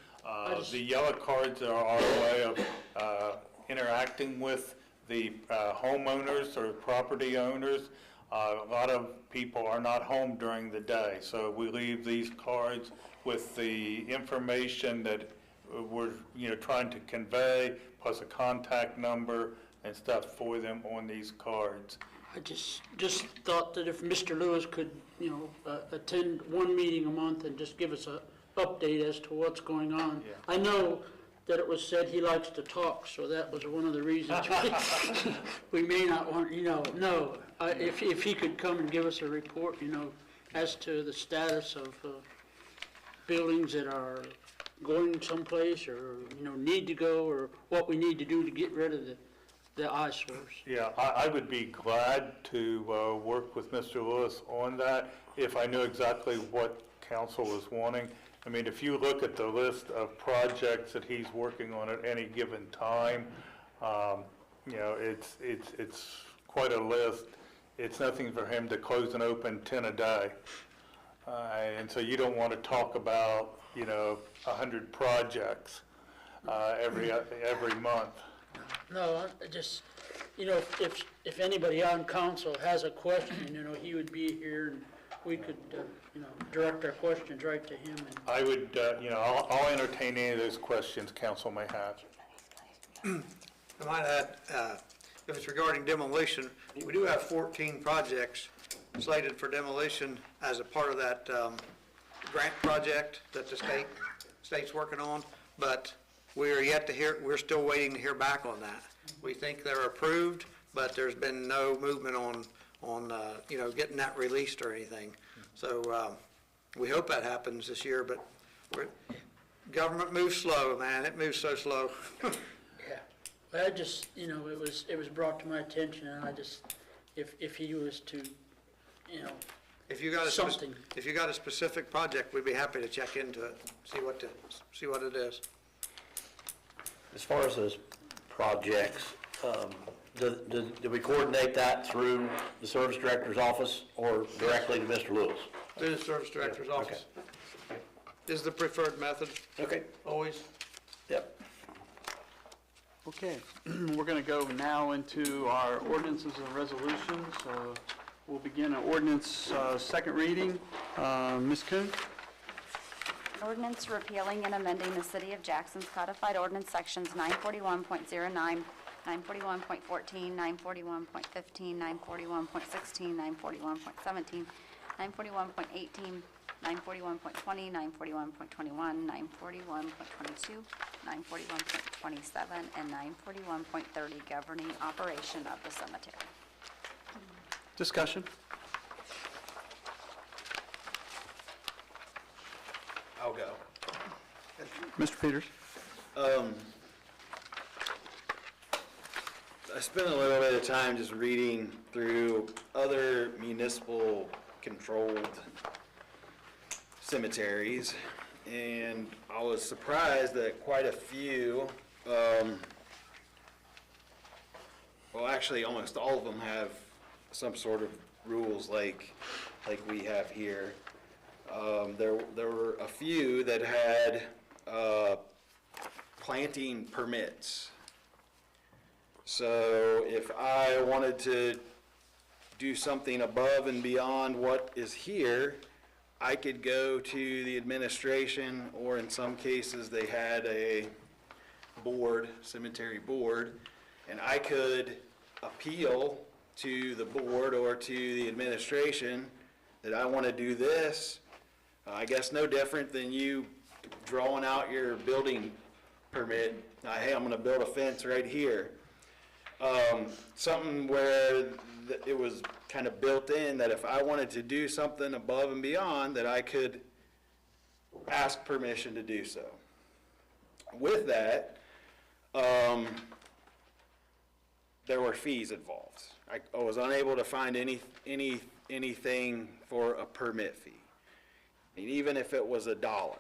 The yellow cards are our way of interacting with the homeowners or property owners. A lot of people are not home during the day, so we leave these cards with the information that we're trying to convey, plus a contact number and stuff for them on these cards. I just thought that if Mr. Lewis could, attend one meeting a month and just give us a update as to what's going on. Yeah. I know that it was said he likes to talk, so that was one of the reasons we may not want, if he could come and give us a report, as to the status of buildings that are going someplace or, need to go, or what we need to do to get rid of the eyesores. Yeah, I would be glad to work with Mr. Lewis on that if I knew exactly what council was wanting. I mean, if you look at the list of projects that he's working on at any given time, it's quite a list. It's nothing for him to close and open 10 a day. And so you don't want to talk about, 100 projects every month. No, I just, if anybody on council has a question, he would be here and we could, direct our questions right to him. And I would, I'll entertain any of those questions council may have. I might add, if it's regarding demolition, we do have 14 projects slated for demolition as a part of that grant project that the state's working on, but we're still waiting to hear back on that. We think they're approved, but there's been no movement on getting that released or anything. So we hope that happens this year, but government moves slow, man. It moves so slow. I just, it was brought to my attention, and I just, if he was to, If you got something. If you got a specific project, we'd be happy to check into it, see what it is. As far as those projects, do we coordinate that through the service director's office or directly to Mr. Lewis? Through the service director's office. Is the preferred method. Okay. Always. Yep. Okay, we're going to go now into our ordinances and resolutions. We'll begin an ordinance second reading. Ms. Kuhn? Ordinance repealing and amending the City of Jackson's codified ordinance sections 941.09, 941.14, 941.15, 941.16, 941.17, 941.18, 941.20, 941.21, 941.22, 941.27, and 941.30 governing operation of the cemetery. Discussion? I'll go. Mr. Peters? I spent a little bit of time just reading through other municipal controlled cemeteries, and I was surprised that quite a few, well, actually almost all of them have some sort of rules like we have here. There were a few that had planting permits. So if I wanted to do something above and beyond what is here, I could go to the administration, or in some cases they had a board, cemetery board, and I could appeal to the board or to the administration that I want to do this. I guess no different than you drawing out your building permit. Hey, I'm going to build a fence right here. Something where it was kind of built in that if I wanted to do something above and beyond, that I could ask permission to do so. With that, there were fees involved. I was unable to find anything for a permit fee, and even if it was $1.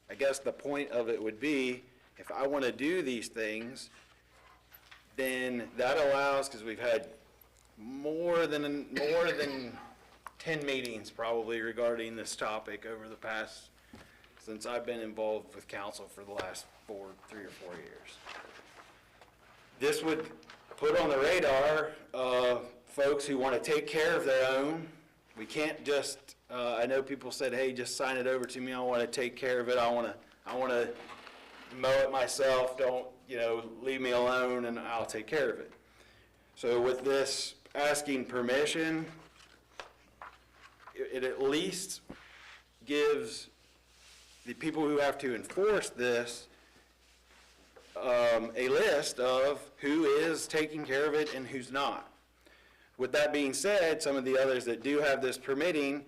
I guess the point of it would be, if I want to do these things, then that allows, because we've had more than 10 meetings probably regarding this topic over the past, since I've been involved with council for the last 3 or 4 years. This would put on the radar folks who want to take care of their own. We can't just, I know people said, hey, just sign it over to me, I want to take care of it, I want to mow it myself, don't, leave me alone and I'll take care of it. So with this asking permission, it at least gives the people who have to enforce this a list of who is taking care of it and who's not. With that being said, some of the others that do have this permitting,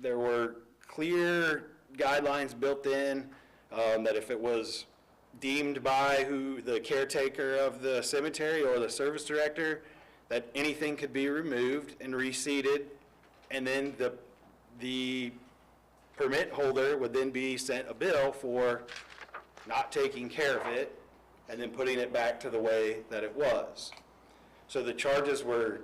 there were clear guidelines built in that if it was deemed by the caretaker of the cemetery or the service director, that anything could be removed and reseeded, and then the permit holder would then be sent a bill for not taking care of it and then putting it back to the way that it was. So the charges were,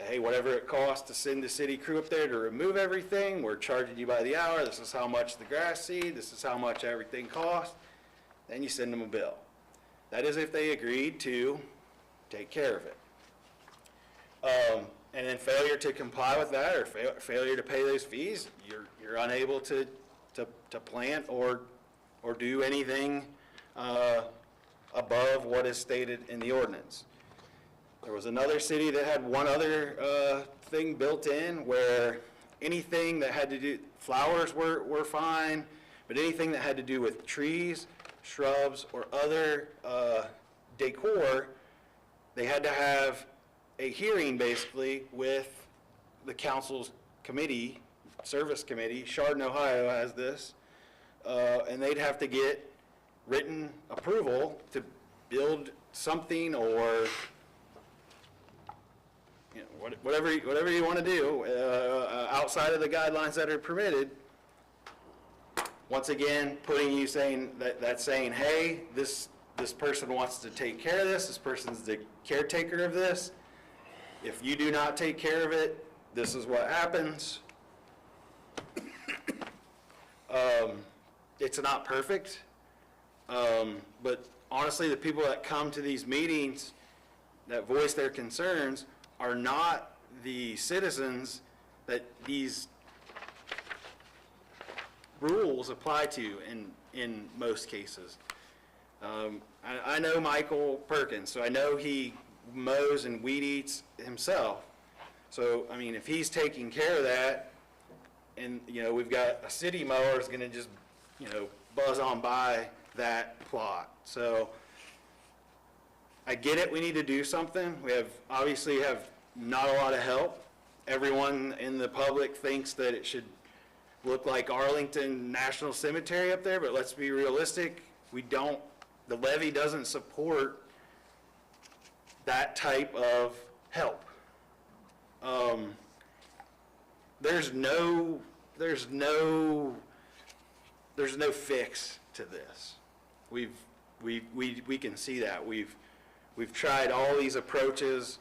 hey, whatever it costs to send the city crew up there to remove everything, we're charging you by the hour, this is how much the grass seed, this is how much everything costs, then you send them a bill. That is if they agreed to take care of it. And then failure to comply with that or failure to pay those fees, you're unable to plant or do anything above what is stated in the ordinance. There was another city that had one other thing built in where anything that had to do, flowers were fine, but anything that had to do with trees, shrubs, or other decor, they had to have a hearing basically with the council's committee, service committee. Chardon, Ohio has this, and they'd have to get written approval to build something or whatever you want to do outside of the guidelines that are permitted. Once again, putting you saying that's saying, hey, this person wants to take care of this. This person's the caretaker of this. If you do not take care of it, this is what happens. It's not perfect, but honestly, the people that come to these meetings that voice their concerns are not the citizens that these rules apply to in most cases. I know Michael Perkins, so I know he mows and weed eats himself. So, I mean, if he's taking care of that, and, we've got a city mower is going to just, buzz on by that plot. So, I get it, we need to do something. We obviously have not a lot of help. Everyone in the public thinks that it should look like Arlington National Cemetery up there, but let's be realistic. The levy doesn't support that type of help. There's no fix to this. We can see that. We've tried all these approaches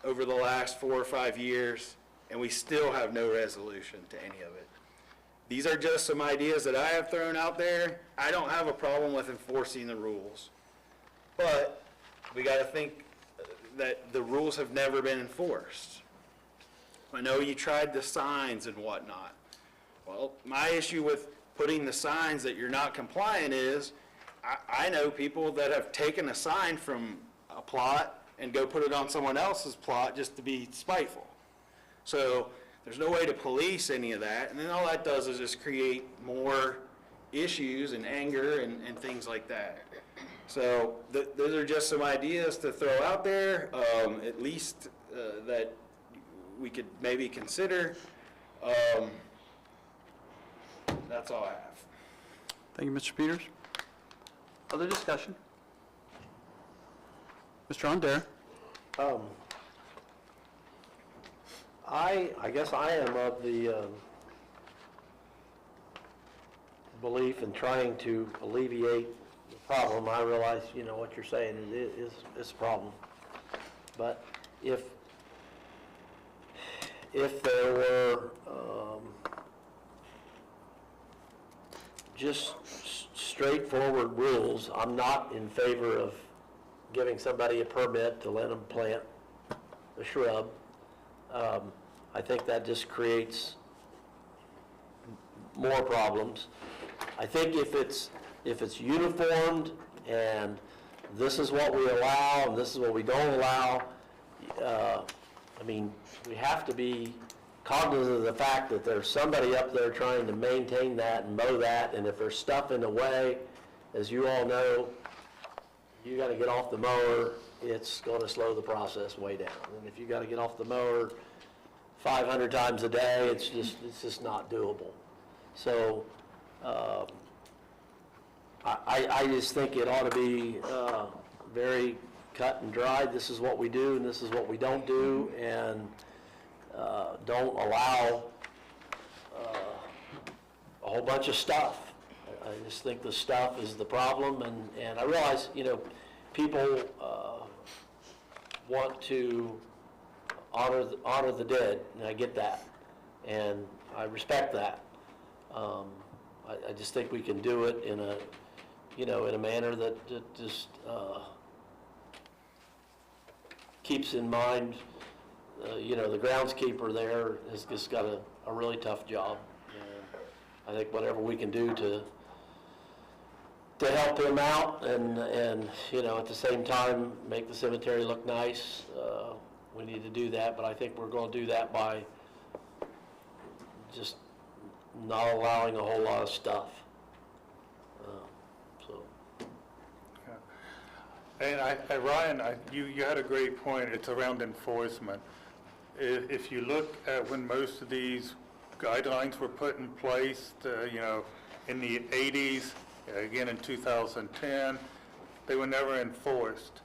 over the last 4 or 5 years, and we still have no resolution to any of it. These are just some ideas that I have thrown out there. I don't have a problem with enforcing the rules, but we got to think that the rules have never been enforced. I know you tried the signs and whatnot. Well, my issue with putting the signs that you're not compliant is, I know people that have taken a sign from a plot and go put it on someone else's plot just to be spiteful. So there's no way to police any of that, and then all that does is just create more issues and anger and things like that. So those are just some ideas to throw out there, at least that we could maybe consider. That's all I have. Thank you, Mr. Peters. Other discussion? Mr. Ondare? I guess I am of the belief in trying to alleviate the problem. I realize, what you're saying is a problem. But if there were just straightforward rules, I'm not in favor of giving somebody a permit to let them plant a shrub. I think that just creates more problems. I think if it's uniformed and this is what we allow and this is what we don't allow, we have to be cognizant of the fact that there's somebody up there trying to maintain that and mow that, and if there's stuff in the way, as you all know, you got to get off the mower, it's going to slow the process way down. And if you got to get off the mower 500 times a day, it's just not doable. So I just think it ought to be very cut and dried. This is what we do and this is what we don't do, and don't allow a whole bunch of stuff. I just think the stuff is the problem, and I realize, people want to honor the dead, and I get that, and I respect that. I just think we can do it in a, in a manner that just keeps in mind, the groundskeeper there has just got a really tough job. And I think whatever we can do to help him out and at the same time make the cemetery look nice, we need to do that. But I think we're going to do that by just not allowing a whole lot of stuff. And Ryan, you had a great point. It's around enforcement. If you look at when most of these guidelines were put in place, in the 80s, again in 2010, they were never enforced.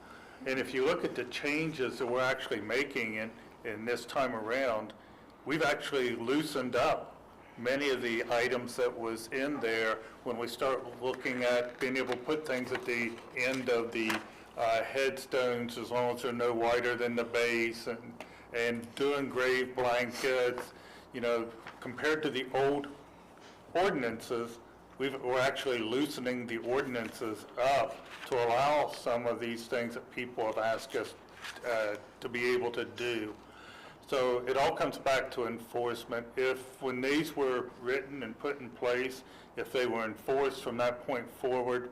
And if you look at the changes that we're actually making in this time around, we've actually loosened up many of the items that was in there when we start looking at being able to put things at the end of the headstones as long as they're no wider than the base, and doing grave blankets. Compared to the old ordinances, we're actually loosening the ordinances up to allow some of these things that people have asked us to be able to do. So it all comes back to enforcement. When these were written and put in place, if they were enforced from that point forward,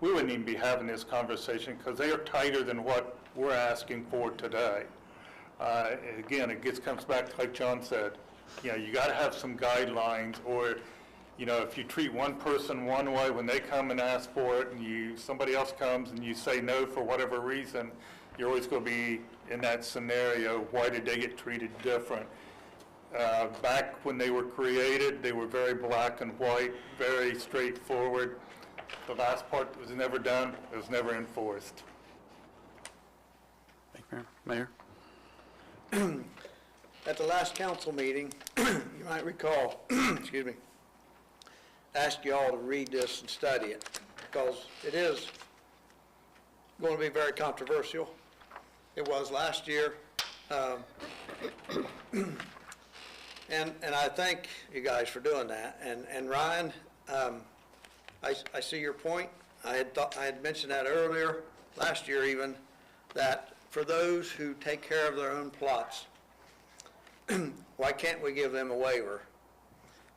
we wouldn't even be having this conversation, because they are tighter than what we're asking for today. Again, it comes back to, like John said, you got to have some guidelines, or if you treat one person one way when they come and ask for it, and somebody else comes and you say no for whatever reason, you're always going to be in that scenario. Why did they get treated different? Back when they were created, they were very black and white, very straightforward. The last part was never done. It was never enforced. Thank you, Mayor. At the last council meeting, you might recall, excuse me, asked you all to read this and study it, because it is going to be very controversial. It was last year. And I thank you guys for doing that. And Ryan, I see your point. I had mentioned that earlier, last year even, that for those who take care of their own plots, why can't we give them a waiver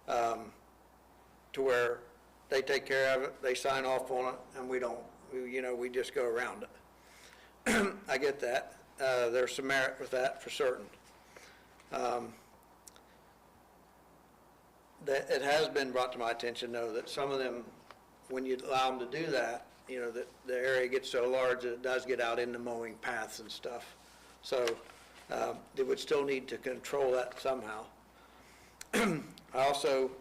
to where they take care of it, they sign off on it, and we don't, we just go around it. I get that. There's some merit with that for certain. It has been brought to my attention, though, that some of them, when you allow them to do that, that the area gets so large that it does get out into mowing paths and stuff. So they would still need to control that somehow. I also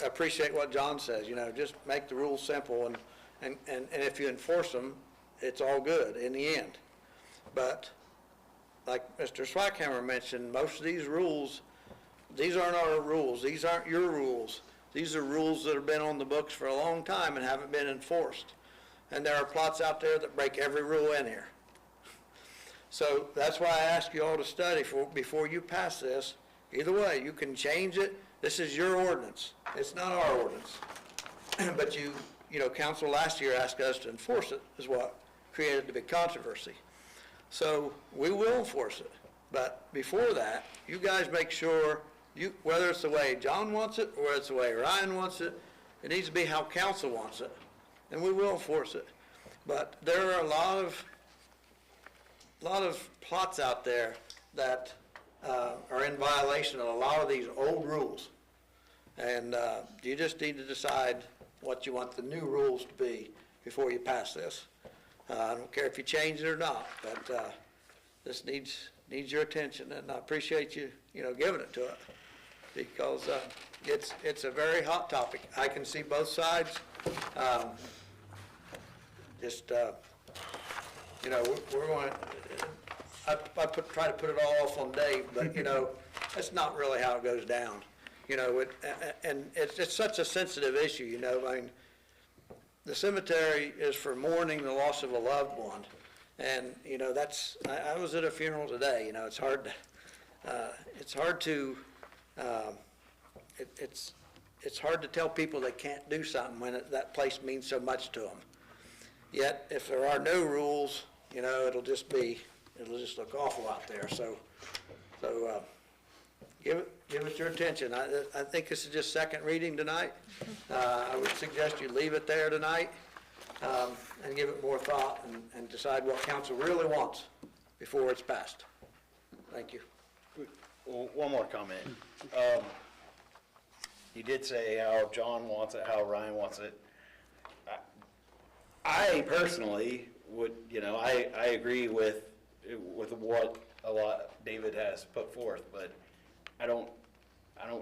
appreciate what John says, just make the rules simple, and if you enforce them, it's all good in the end. But like Mr. Swackhammer mentioned, most of these rules, these aren't our rules. These aren't your rules. These are rules that have been on the books for a long time and haven't been enforced. And there are plots out there that break every rule in here. So that's why I ask you all to study before you pass this. Either way, you can change it. This is your ordinance. It's not our ordinance. But council last year asked us to enforce it, is what created the big controversy. So we will enforce it. But before that, you guys make sure, whether it's the way John wants it or it's the way Ryan wants it, it needs to be how council wants it. And we will enforce it. But there are a lot of plots out there that are in violation of a lot of these old rules. And you just need to decide what you want the new rules to be before you pass this. I don't care if you change it or not, but this needs your attention, and I appreciate you, giving it to it, because it's a very hot topic. I can see both sides. We're going, try to put it all off on Dave, but, that's not really how it goes down. And it's such a sensitive issue, I mean, the cemetery is for mourning the loss of a loved one. And, I was at a funeral today, it's hard to tell people they can't do something when that place means so much to them. Yet, if there are no rules, it'll just look awful out there. So give it your attention. I think this is just second reading tonight. I would suggest you leave it there tonight, and give it more thought and decide what council really wants before it's passed. Thank you. Well, one more comment. You did say how John wants it, how Ryan wants it. I personally would, I agree with what David has put forth, but I don't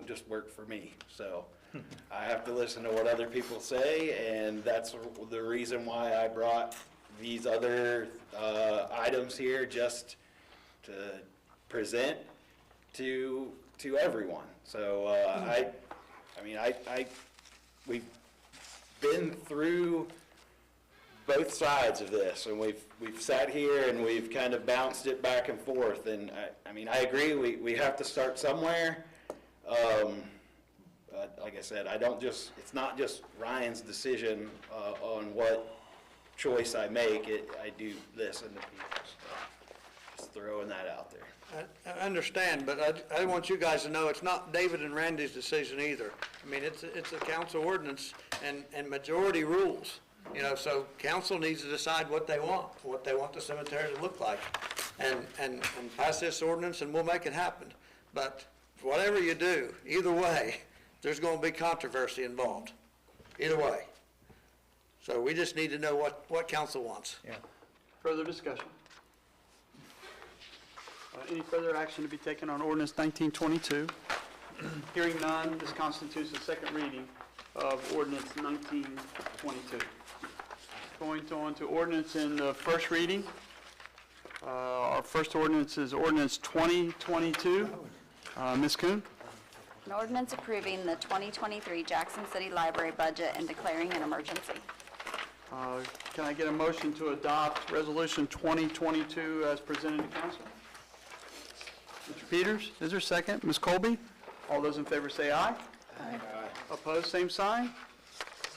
just work for me. So I have to listen to what other people say, and that's the reason why I brought these other items here, just to present to everyone. So we've been through both sides of this, and we've sat here and we've kind of bounced it back and forth. And I agree, we have to start somewhere. Like I said, it's not just Ryan's decision on what choice I make. I do listen to people. So just throwing that out there. I understand, but I want you guys to know it's not David and Randy's decision either. I mean, it's a council ordinance and majority rules. So council needs to decide what they want the cemetery to look like, and pass this ordinance, and we'll make it happen. But whatever you do, either way, there's going to be controversy involved, either way. So we just need to know what council wants. Yeah. Further discussion? Any further action to be taken on ordinance 1922? Hearing none, this constitutes the second reading of ordinance 1922. Going on to ordinance in the first reading. Our first ordinance is ordinance 2022. Ms. Kuhn? An ordinance approving the 2023 Jackson City Library budget and declaring an emergency. Can I get a motion to adopt resolution 2022 as presented to council? Mr. Peters, is there a second? Ms. Colby? All those in favor say aye. Aye. Opposed, same sign.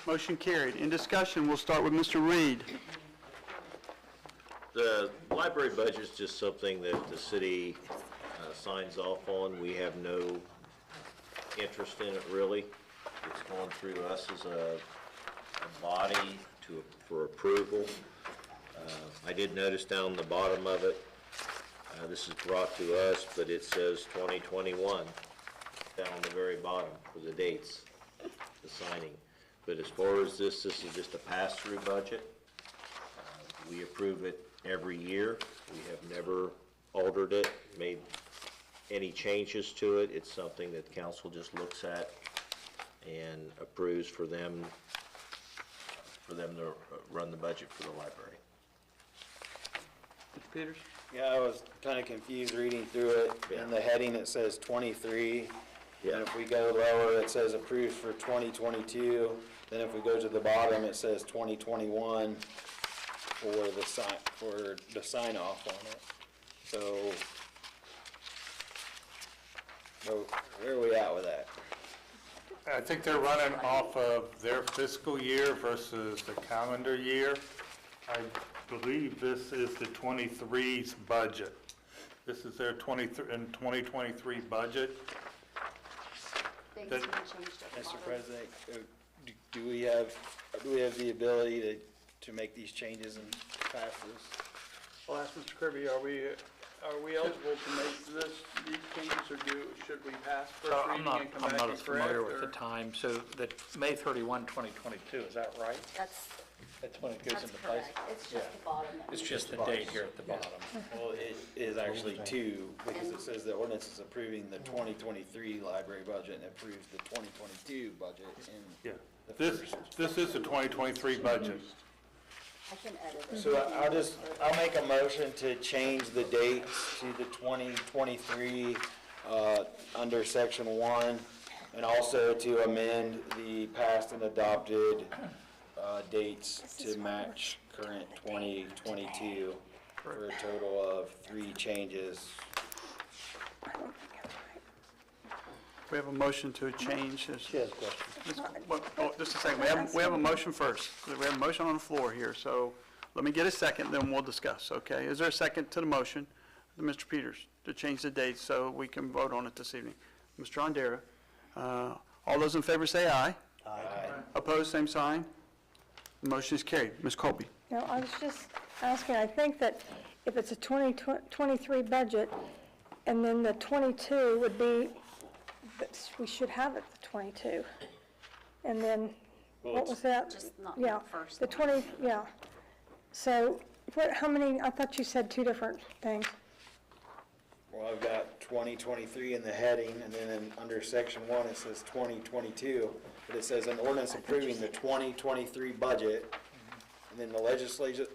Motion carried. In discussion, we'll start with Mr. Reed. The library budget is just something that the city signs off on. We have no interest in it, really. It's going through us as a body for approval. I did notice down the bottom of it, this is brought to us, but it says 2021 down the very bottom for the dates, the signing. But as far as this is just a pass-through budget. We approve it every year. We have never altered it, made any changes to it. It's something that council just looks at and approves for them to run the budget for the library. Mr. Peters? Yeah, I was kind of confused reading through it. In the heading, it says 23. Yeah. And if we go lower, it says approved for 2022. Then if we go to the bottom, it says 2021 for the sign off on it. So where are we at with that? I think they're running off of their fiscal year versus the calendar year. I believe this is the 23's budget. This is their 2023 budget. Mr. President, do we have the ability to make these changes and pass this? I'll ask Mr. Kirby, are we eligible to make these changes, or should we pass first reading and come back and correct? As familiar with the time, so the May 31, 2022, is that right? That's That's when it goes That's into place? correct. It's just the bottom. that It's needs just to the be date here at the bottom. Well, it is actually two, because it says the ordinance is approving the 2023 library budget and approves the 2022 budget in Yeah. the This, first. this is the 2023 budget. I can edit it. So I'll make a motion to change the dates to the 2023, under section 1, and also to amend the passed and adopted, dates to match current 2022 for a total of 3 changes. We have a motion to change this. She has a question. Just a second, we have a motion first. We have a motion on the floor here, so let me get a second, then we'll discuss, okay? Is there a second to the motion, Mr. Peters, to change the date so we can vote on it this evening? Mr. Andera, all those in favor say aye. Aye. Opposed, same sign. The motion is carried. Ms. Colby? No, I was just asking, I think that if it's a 2023 budget, and then the 22 would be, we should have it the 22. And then, what was that? Just not Yeah, the first the one. 20, yeah. So, how many, I thought you said 2 different things. Well, I've got 2023 in the heading, and then under section 1, it says 2022, but it says an ordinance approving the 2023 budget, and then the legislative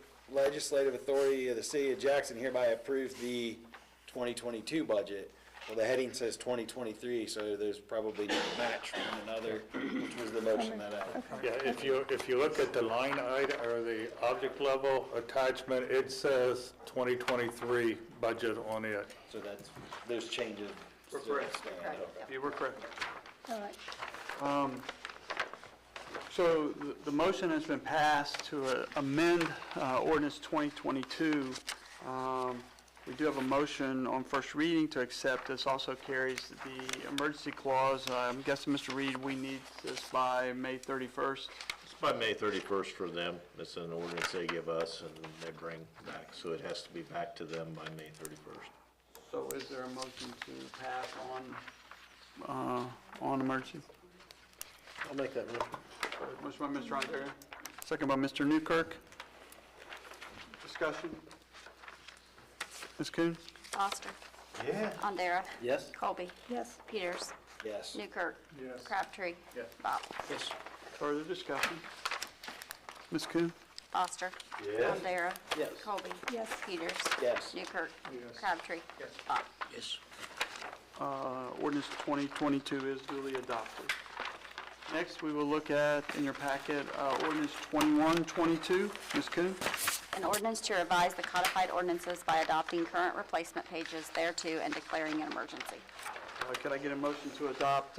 authority of the city of Jackson hereby approves the 2022 budget. Well, the heading says 2023, so there's probably no match from another, which was the motion that I... Yeah, if you look at the line item or the object level attachment, it says 2023 budget on it. So that's, those changes We're still correct. stand. You were correct. All right. So the motion has been passed to amend ordinance 2022. We do have a motion on first reading to accept. This also carries the emergency clause. I'm guessing, Mr. Reed, we need this by May 31st. It's by May 31st for them. It's an ordinance they give us and they bring back, so it has to be back to them by May 31st. So is there a motion to pass on emergency? I'll make that motion. Motion by Mr. Andrea, second by Mr. Newkirk. Discussion? Ms. Kuhn? Foster. Yeah. Andera. Yes? Colby. Yes. Peters. Yes. Newkirk. Yes. Crabtree. Yes. Bop. Yes. Further discussion? Ms. Kuhn? Foster. Yes. Andera. Yes. Colby. Yes. Peters. Yes. Newkirk. Yes. Crabtree. Yes. Bop. Yes. Ordinance 2022 is duly adopted. Next, we will look at, in your packet, ordinance 2122. Ms. Kuhn? An ordinance to revise the codified ordinances by adopting current replacement pages thereto and declaring an emergency. Could I get a motion to adopt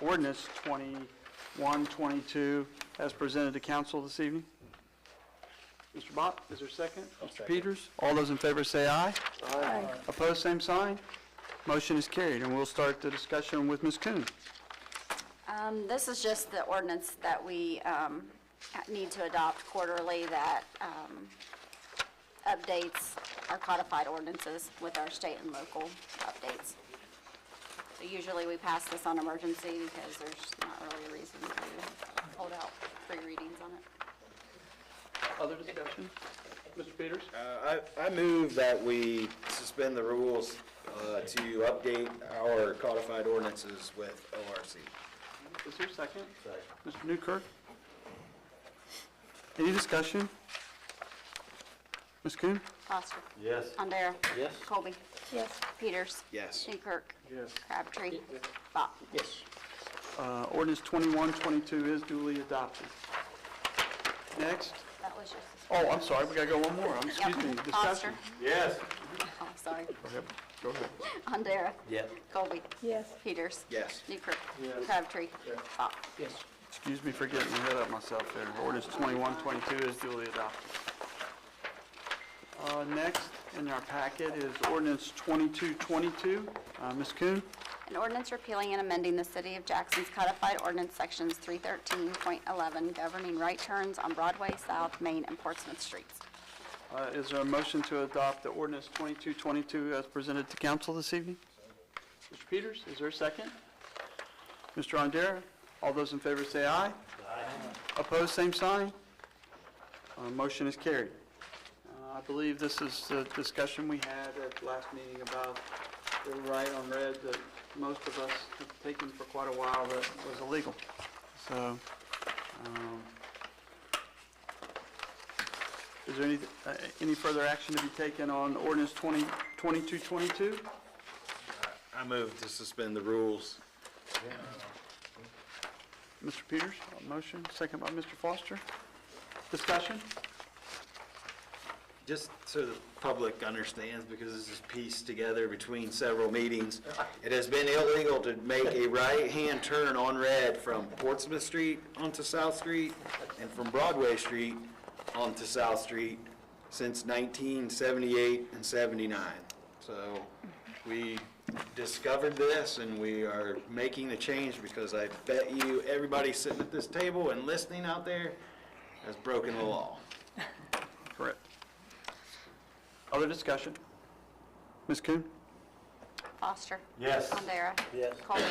ordinance 2122 as presented to council this evening? Mr. Bott, is there a second? Mr. Peters? All those in favor say aye. Aye. Opposed, same sign. Motion is carried, and we'll start the discussion with Ms. Kuhn. This is just the ordinance that we need to adopt quarterly that updates our codified ordinances with our state and local updates. So usually we pass this on emergency because there's not really a reason to hold out 3 readings on it. Other discussion? Mr. Peters? I move that we suspend the rules to update our codified ordinances with ORC. Is there a second? Mr. Newkirk? Any discussion? Ms. Kuhn? Foster. Yes. Andera. Yes. Colby. Yes. Peters. Yes. Newkirk. Yes. Crabtree. Bop. Yes. Ordinance 2122 is duly adopted. Next. That was just. Oh, I'm sorry, we gotta go one more. Excuse me, Yep. discussion. Foster. Yes. Oh, sorry. Go ahead. Andera. Yes. Colby. Yes. Peters. Yes. Newkirk. Yes. Crabtree. Bop. Yes. Excuse me for getting ahead of myself there. Ordinance 2122 is duly adopted. Next in our packet is ordinance 2222. Ms. Kuhn? An ordinance repealing and amending the City of Jackson's codified ordinance sections 313.11 governing right turns on Broadway, South, Main, and Portsmouth Streets. Is there a motion to adopt the ordinance 2222 as presented to council this evening? Mr. Peters, is there a second? Mr. Andera, all those in favor say aye. Aye. Opposed, same sign. Motion is carried. I believe this is the discussion we had at the last meeting about the right on red that most of us have taken for quite a while that was illegal. So, is there any further action to be taken on ordinance 2222? I move to suspend the rules. Mr. Peters, motion, second by Mr. Foster. Discussion? Just so the public understands, because this is pieced together between several meetings, it has been illegal to make a right-hand turn on red from Portsmouth Street onto South Street and from Broadway Street onto South Street since 1978 and 79. So we discovered this and we are making the change because I bet you everybody sitting at this table and listening out there has broken the law. Correct. Other discussion? Ms. Kuhn? Foster. Yes. Bondera. Yes. Colby.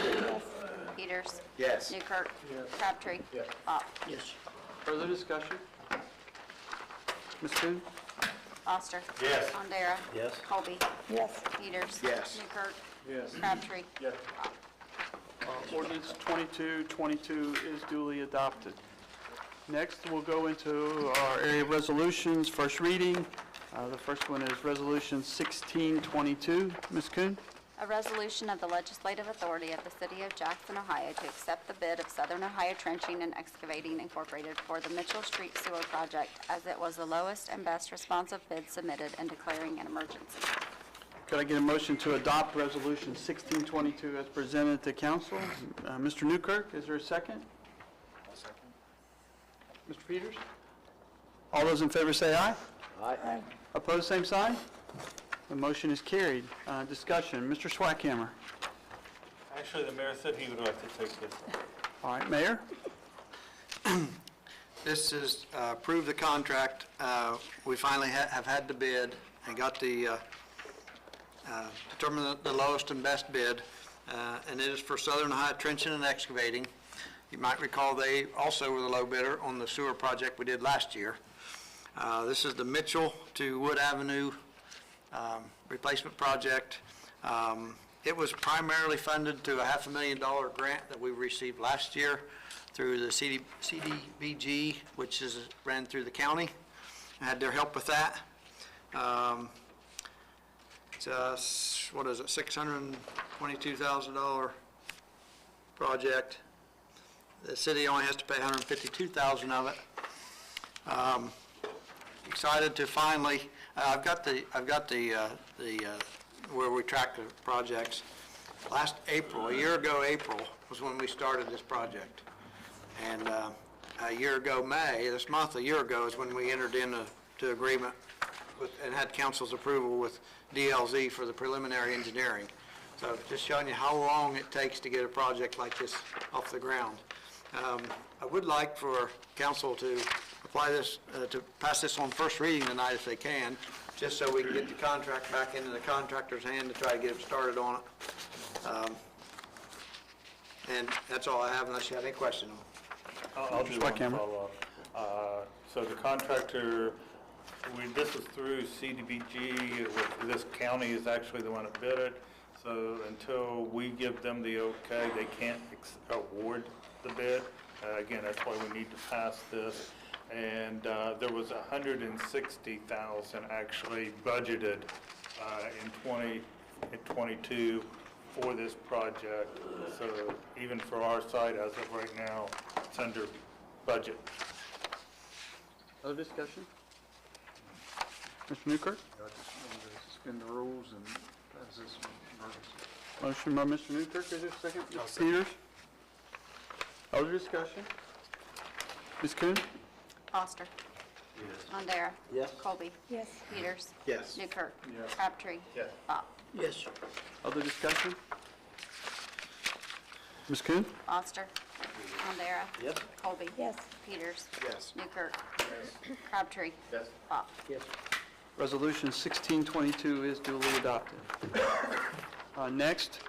Peters. Yes. Newkirk. Yes. Crabtree. Yes. Pop. Yes. Further discussion? Ms. Kuhn? Foster. Yes. Bondera. Yes. Colby. Yes. Peters. Yes. Newkirk. Yes. Crabtree. Yes. Pop. Ordinance 2222 is duly adopted. Next, we'll go into our area of resolutions, first reading. The first one is Resolution 1622. Ms. Kuhn? A resolution of the Legislative Authority of the City of Jackson, Ohio to accept the bid of Southern Ohio Trenching and Excavating Incorporated for the Mitchell Street Sewer Project as it was the lowest and best responsive bid submitted and declaring an emergency. Could I get a motion to adopt Resolution 1622 as presented to council? Mr. Newkirk, is there a second? Mr. Peters? All those in favor say aye. Aye. Opposed, same sign. The motion is carried. Discussion, Mr. Swackhammer. Actually, the mayor said he would like to take this. All right, Mayor? This is approve the contract. We finally have had the bid and got the, determined the lowest and best bid, and it is for Southern Ohio Trenching and Excavating. You might recall they also were the low bidder on the sewer project we did last year. This is the Mitchell to Wood Avenue replacement project. It was primarily funded to a $500,000 grant that we received last year through the CDBG, which is ran through the county. I had their help with that. It's a, what is it, $622,000 project. The city only has to pay $152,000 of it. Excited to finally, I've got the where we track the projects. Last April, a year ago April, was when we started this project. And a year ago May, this month, a year ago, is when we entered into agreement with, and had council's approval with DLZ for the preliminary engineering. So just showing you how long it takes to get a project like this off the ground. I would like for council to apply this, to pass this on first reading tonight if they can, just so we can get the contract back into the contractor's hand to try to get them started on it. And that's all I have unless you have any questions. I'll do one follow-up. So the contractor, this is through CDBG, this county is actually the one that bid it. So until we give them the okay, they can't award the bid. Again, that's why we need to pass this. And there was $160,000 actually budgeted in 2022 for this project. So even for our site, as of right now, it's under budget. Other discussion? Mr. Newkirk? I just wanted to suspend the rules and pass this emergency. Motion by Mr. Newkirk, is there a second? Mr. Peters? Other discussion? Ms. Kuhn? Foster. Yes. Bondera. Yes. Colby. Yes. Peters. Yes. Newkirk. Yes. Crabtree. Yes. Pop. Yes. Other discussion? Ms. Kuhn? Foster. Bondera. Yes. Colby. Yes. Peters. Yes. Newkirk. Crabtree. Yes. Pop. Yes. Resolution 1622 is duly adopted. Next,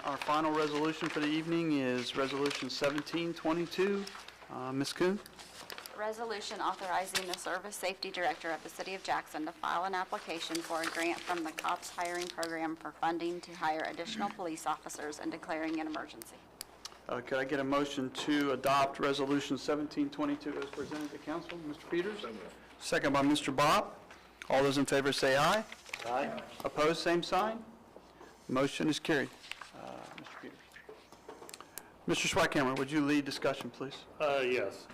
our final resolution for the evening is Resolution 1722. Ms. Kuhn? Resolution authorizing the Service Safety Director of the City of Jackson to file an application for a grant from the COPS hiring program for funding to hire additional police officers and declaring an emergency. Could I get a motion to adopt Resolution 1722 as presented to council? Mr. Peters? Second by Mr. Bob. All those in favor say aye. Aye. Opposed, same sign. Motion is carried. Mr. Peters. Mr. Schweikhammer, would you lead discussion, please? Yes.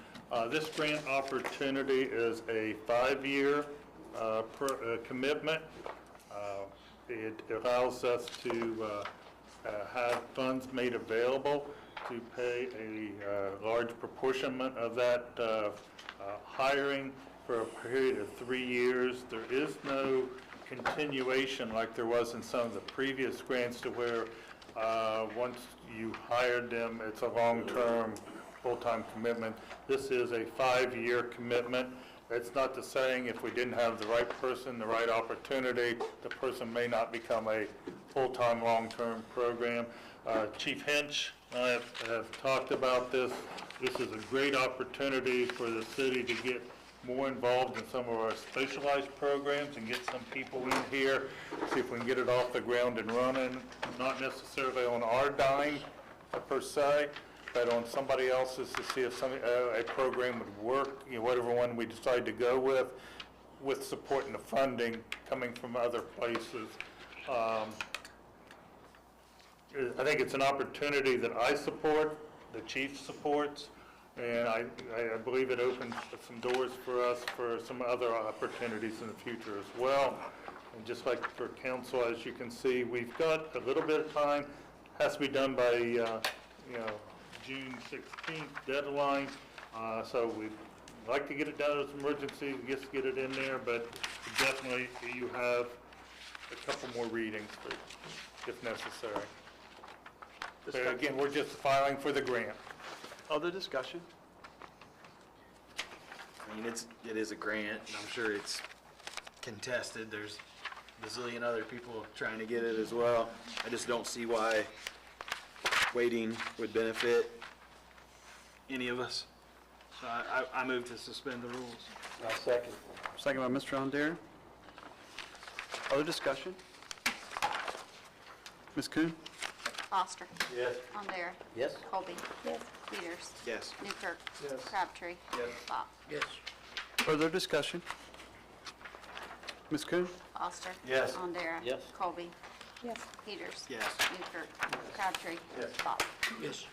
This grant opportunity is a 5-year commitment. It allows us to have funds made available to pay a large proportionment of that hiring for a period of 3 years. There is no continuation like there was in some of the previous grants to where once you hired them, it's a long-term, full-time commitment. This is a 5-year commitment. That's not to saying if we didn't have the right person, the right opportunity, the person may not become a full-time, long-term program. Chief Hinch and I have talked about this. This is a great opportunity for the city to get more involved in some of our specialized programs and get some people in here, see if we can get it off the ground and running, not necessarily on our dime per se, but on somebody else's to see if a program would work, whatever one we decide to go with support and the funding coming from other places. I think it's an opportunity that I support, the chief supports, and I believe it opens some doors for us for some other opportunities in the future as well. And just like for council, as you can see, we've got a little bit of time. Has to be done by June 16th deadline. So we'd like to get it done as an emergency, just get it in there, but definitely you have a couple more readings if necessary. So again, we're just filing for the grant. Other discussion? I mean, it is a grant, and I'm sure it's contested. There's a bazillion other people trying to get it as well. I just don't see why waiting would benefit any of us. So I move to suspend the rules. I'll second. Second by Mr. Ondara. Other discussion? Ms. Kuhn? Foster. Yes. Ondara. Yes. Colby. Yes. Peters. Yes. Newkirk. Yes. Crabtree. Yes. Pop. Yes. Further discussion? Ms. Kuhn? Foster. Yes. Ondara. Yes. Colby. Yes. Peters. Yes. Newkirk. Crabtree. Yes. Pop. Yes.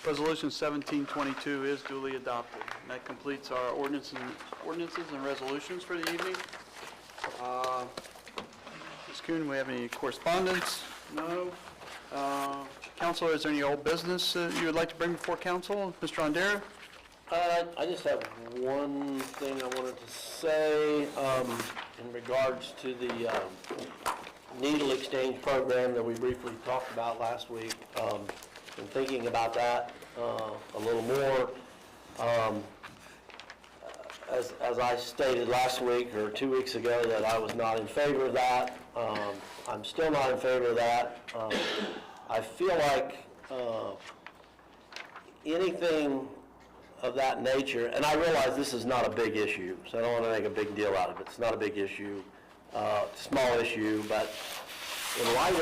Resolution 1722 is duly adopted. And that completes our ordinances and resolutions for the evening. Ms. Kuhn, do we have any correspondence? No. Counselor, is there any old business you would like to bring before council? Mr. Ondara? I just have one thing I wanted to say in regards to the needle exchange program that we briefly talked about last week. Been thinking about that a little more. As I stated last week or 2 weeks ago that I was not in favor of that. I'm still not in favor of that. I feel like anything of that nature, and I realize this is not a big issue, so I don't want to make a big deal out of it. It's not a big issue, small issue, but in light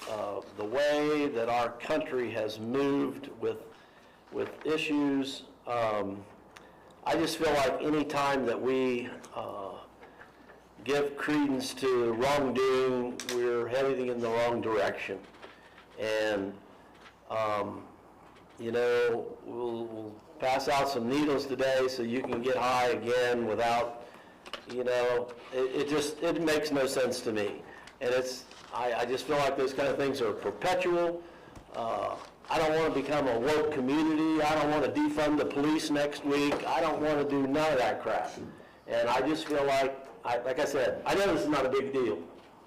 of the way that our country has moved with issues, I just feel like any time that we give credence to wrongdoing, we're heading in the wrong direction. And, we'll pass out some needles today so you can get high again without, it makes no sense to me. And I just feel like those kind of things are perpetual. I don't want to become a woke community. I don't want to defund the police next week. I don't want to do none of that crap. And I just feel like I said, I know this is not a big deal.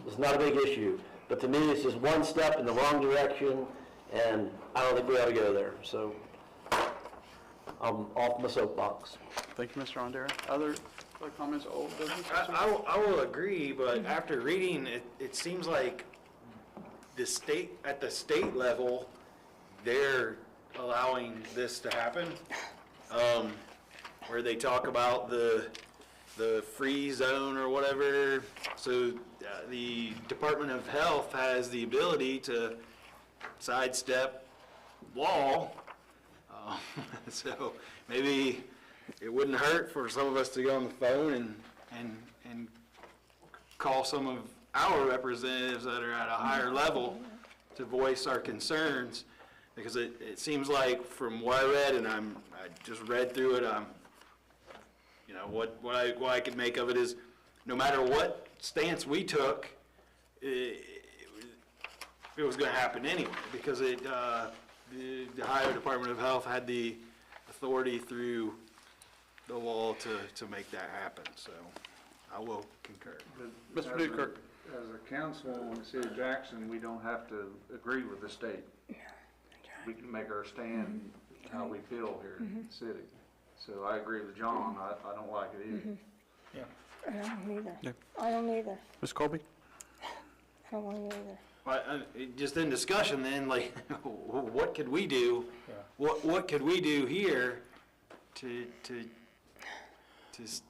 It's not a big issue. But to me, it's just one step in the wrong direction, and I don't think we ought to go there. So I'm off my soapbox. Thank you, Mr. Ondara. Other comments, old business? I will agree, but after reading it, it seems like at the state level, they're allowing this to happen. where they talk about the free zone or whatever. So the Department of Health has the ability to sidestep law. So maybe it wouldn't hurt for some of us to go on the phone and call some of our representatives that are at a higher level to voice our concerns, because it seems like from what I read, and I just read through it, you know, what I could make of it is, no matter what stance we took, it was going to happen anyway, because the Ohio Department of Health had the authority through the law to make that happen. So I will concur. Mr. Newkirk. As a council in the city of Jackson, we don't have to agree with the state. We can make our stand how we feel here in the city. So I agree with John. I don't like it either. Yeah. I don't either. Yeah. I don't either. Ms. Colby? I don't want it either. Well, just in discussion then, like, what could we do? Yeah. What could we do here to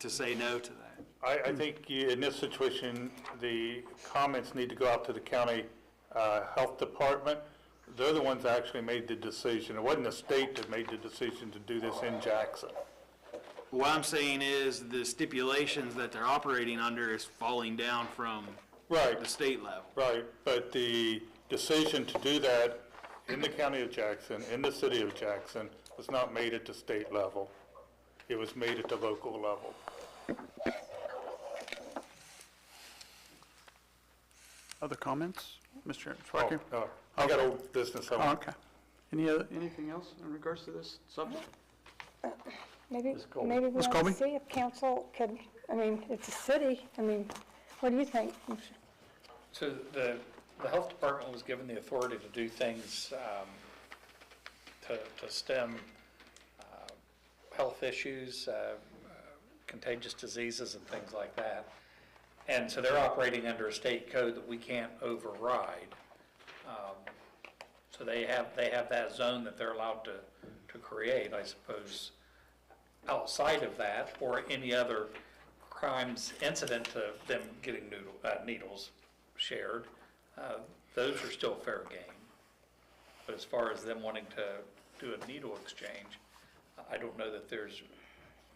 say no to that? I think in this situation, the comments need to go out to the county health department. They're the ones that actually made the decision. It wasn't the state that made the decision to do this in Jackson. What I'm saying is the stipulations that they're operating under is falling down from the state level. Right, but the decision to do that in the county of Jackson, in the city of Jackson, was not made at the state level. It was made at the local level. Other comments? Mr. Schweikert? I got old business. Oh, okay. Anything else in regards to this subject? Maybe Ms. Colby. we Ms. want Colby? to see if council could, I mean, it's a city, I mean, what do you think? So the health department was given the authority to do things to stem health issues, contagious diseases and things like that. And so they're operating under a state code that we can't override. So they have that zone that they're allowed to create, I suppose. Outside of that, or any other crimes incident to them getting needles shared, those are still fair game. But as far as them wanting to do a needle exchange, I don't know that there's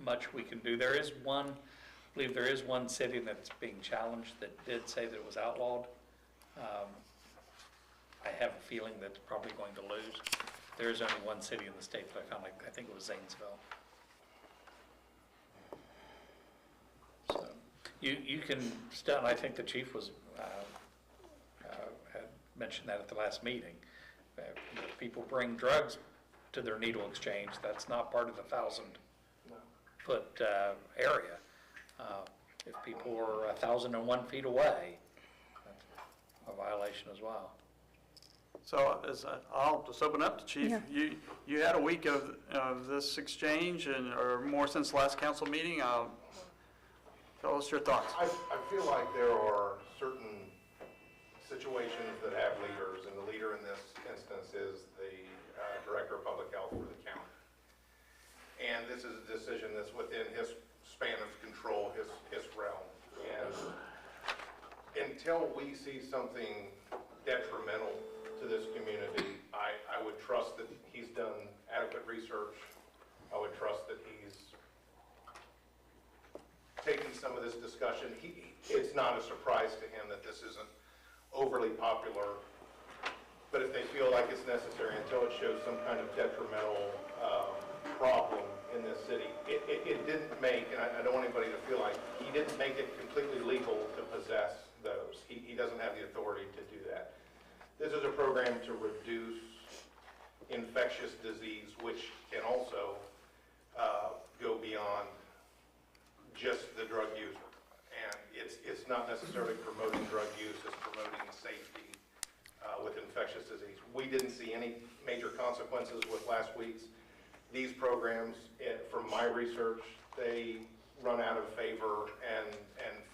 much we can do. There is one, I believe there is one city that's being challenged that did say that it was outlawed. I have a feeling that it's probably going to lose. There is only one city in the state that I found, I think it was Zanesville. So you can still, and I think the chief was had mentioned that at the last meeting. If people bring drugs to their needle exchange, that's not part of the 1,000-foot area. If people are 1,001 feet away, that's a violation as well. So I'll just open up to Chief. Yeah. You had a week of this exchange or more since the last council meeting. Tell us your thoughts. I feel like there are certain situations that have leaders, and the leader in this instance is the Director of Public Health for the county. And this is a decision that's within his span of control, his realm. And until we see something detrimental to this community, I would trust that he's done adequate research. I would trust that he's taken some of this discussion. It's not a surprise to him that this isn't overly popular, but if they feel like it's necessary until it shows some kind of detrimental problem in this city, it didn't make, and I don't want anybody to feel like, he didn't make it completely legal to possess those. He doesn't have the authority to do that. This is a program to reduce infectious disease, which can also go beyond just the drug user. And it's not necessarily promoting drug use, it's promoting safety with infectious disease. We didn't see any major consequences with last week's. These programs, from my research, they run out of favor and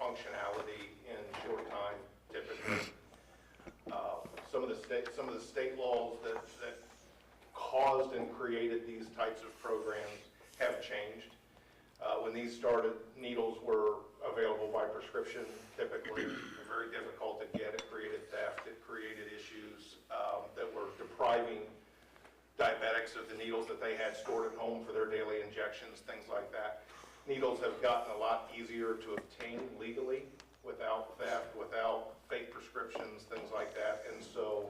functionality in short time, typically. Some of the state laws that caused and created these types of programs have changed. When these started, needles were available by prescription typically, very difficult to get. It created theft, it created issues that were depriving diabetics of the needles that they had stored at home for their daily injections, things like that. Needles have gotten a lot easier to obtain legally without theft, without fake prescriptions, things like that. And so,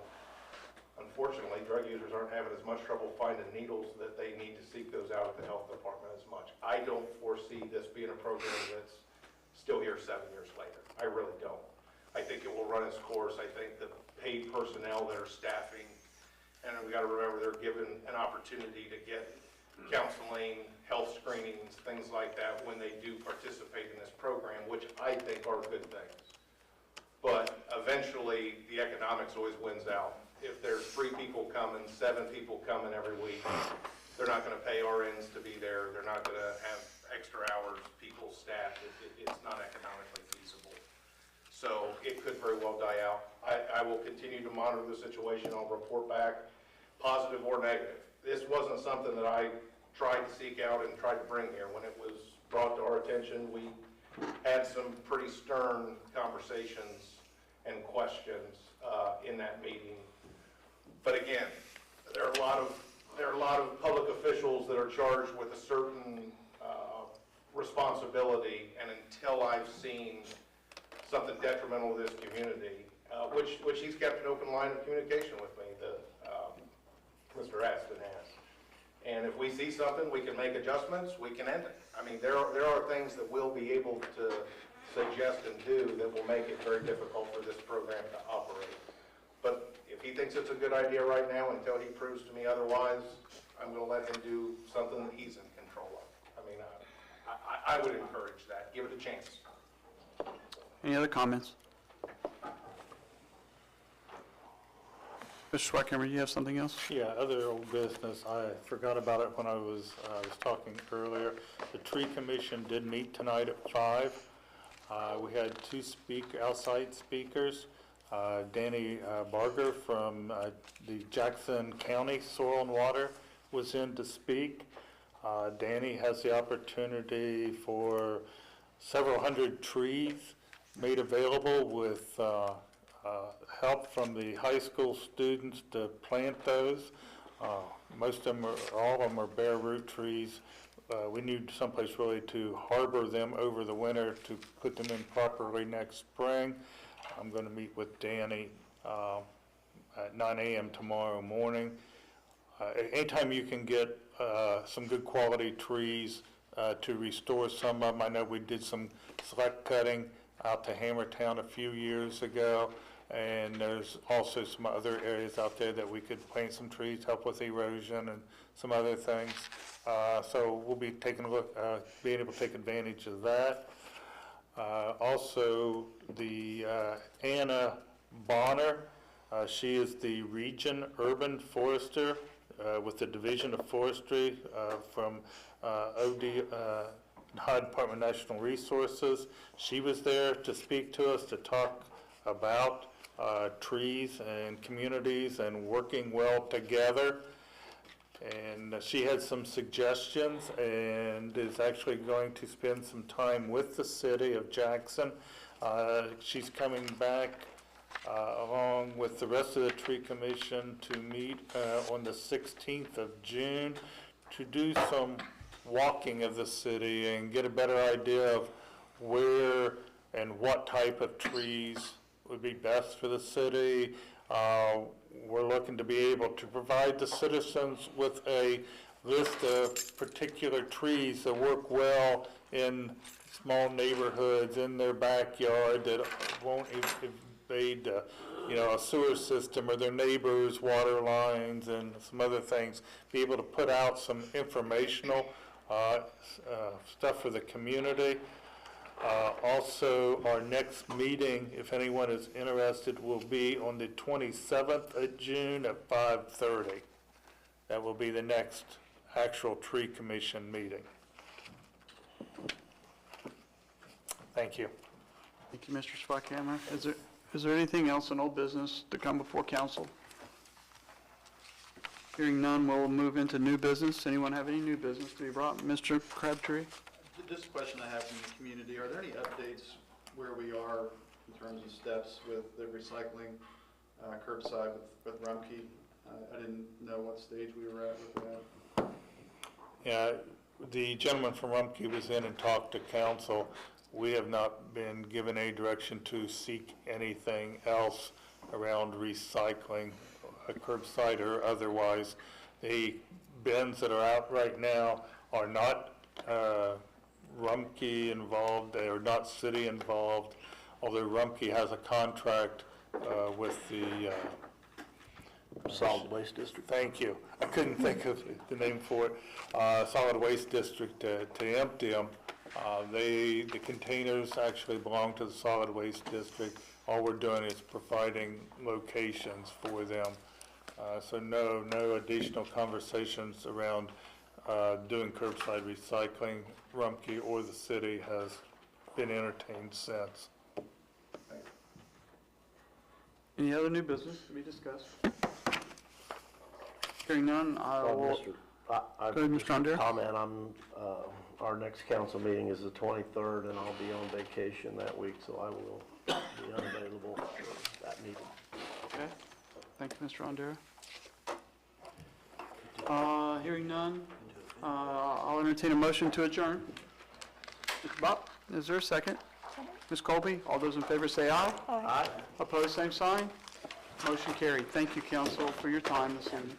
unfortunately, drug users aren't having as much trouble finding needles that they need to seek those out at the health department as much. I don't foresee this being a program that's still here 7 years later. I really don't. I think it will run its course. I think the paid personnel that are staffing, and we got to remember they're given an opportunity to get counseling, health screenings, things like that when they do participate in this program, which I think are good things. But eventually, the economics always wins out. If there's 3 people coming, 7 people coming every week, they're not going to pay RNs to be there. They're not going to have extra hours, people, staff. It's not economically feasible. So it could very well die out. I will continue to monitor the situation. I'll report back, positive or negative. This wasn't something that I tried to seek out and tried to bring here. When it was brought to our attention, we had some pretty stern conversations and questions in that meeting. But again, there are a lot of public officials that are charged with a certain responsibility, and until I've seen something detrimental to this community, which he's kept an open line of communication with me, Mr. Aston has. And if we see something, we can make adjustments, we can end it. I mean, there are things that we'll be able to suggest and do that will make it very difficult for this program to operate. But if he thinks it's a good idea right now, until he proves to me otherwise, I'm going to let him do something that he's in control of. I mean, I would encourage that. Give it a chance. Any other comments? Mr. Schweikheimer, you have something else? Yeah, other old business, I forgot about it when I was talking earlier. The tree commission did meet tonight at 5. We had 2 outside speakers. Danny Barger from the Jackson County Soil and Water was in to speak. Danny has the opportunity for several hundred trees made available with help from the high school students to plant those. Most of them, all of them are bare root trees. We need someplace really to harbor them over the winter to put them in properly next spring. I'm going to meet with Danny at 9 a.m. tomorrow morning. Anytime you can get some good quality trees to restore some of them. I know we did some select cutting out to Hammertown a few years ago, and there's also some other areas out there that we could plant some trees, help with erosion and some other things. So we'll be taking a look, being able to take advantage of that. Also, the Anna Bonner, she is the Region Urban Forester with the Division of Forestry from Ohio Department of National Resources. She was there to speak to us to talk about trees and communities and working well together. And she had some suggestions and is actually going to spend some time with the city of Jackson. She's coming back along with the rest of the tree commission to meet on the 16th of June to do some walking of the city and get a better idea of where and what type of trees would be best for the city. We're looking to be able to provide the citizens with a list of particular trees that work well in small neighborhoods, in their backyard, that won't invade a sewer system or their neighbors' water lines and some other things. Be able to put out some informational stuff for the community. Also, our next meeting, if anyone is interested, will be on the 27th of June at 5:30. That will be the next actual tree commission meeting. Thank you. Thank you, Mr. Schweikheimer. Is there anything else in old business to come before council? Hearing none, we'll move into new business. Anyone have any new business to be brought? Mr. Crabtree? Just a question I have from the community, are there any updates where we are in terms of steps with the recycling curbside with Rumpke? I didn't know what stage we were at with that. Yeah, the gentleman from Rumpke was in and talked to council. We have not been given any direction to seek anything else around recycling, curbside or otherwise. The bins that are out right now are not Rumpke involved, they are not city involved, although Rumpke has a contract with the Solid Waste District. Thank you. I couldn't think of the name for it. Solid Waste District to empty them. The containers actually belong to the Solid Waste District. All we're doing is providing locations for them. So no additional conversations around doing curbside recycling. Rumpke or the city has been entertained since. Any other new business to be discussed? Hearing none, I will... Go ahead, Mr. Andrea. Comment on, our next council meeting is the 23rd, and I'll be on vacation that week, so I will be unavailable for that meeting. Okay. Thank you, Mr. Andrea. Hearing none, I'll entertain a motion to adjourn. Mr. Bob, is there a second? Ms. Colby, all those in favor say aye. Aye. Opposed, same sign. Motion carried. Thank you, council, for your time this evening.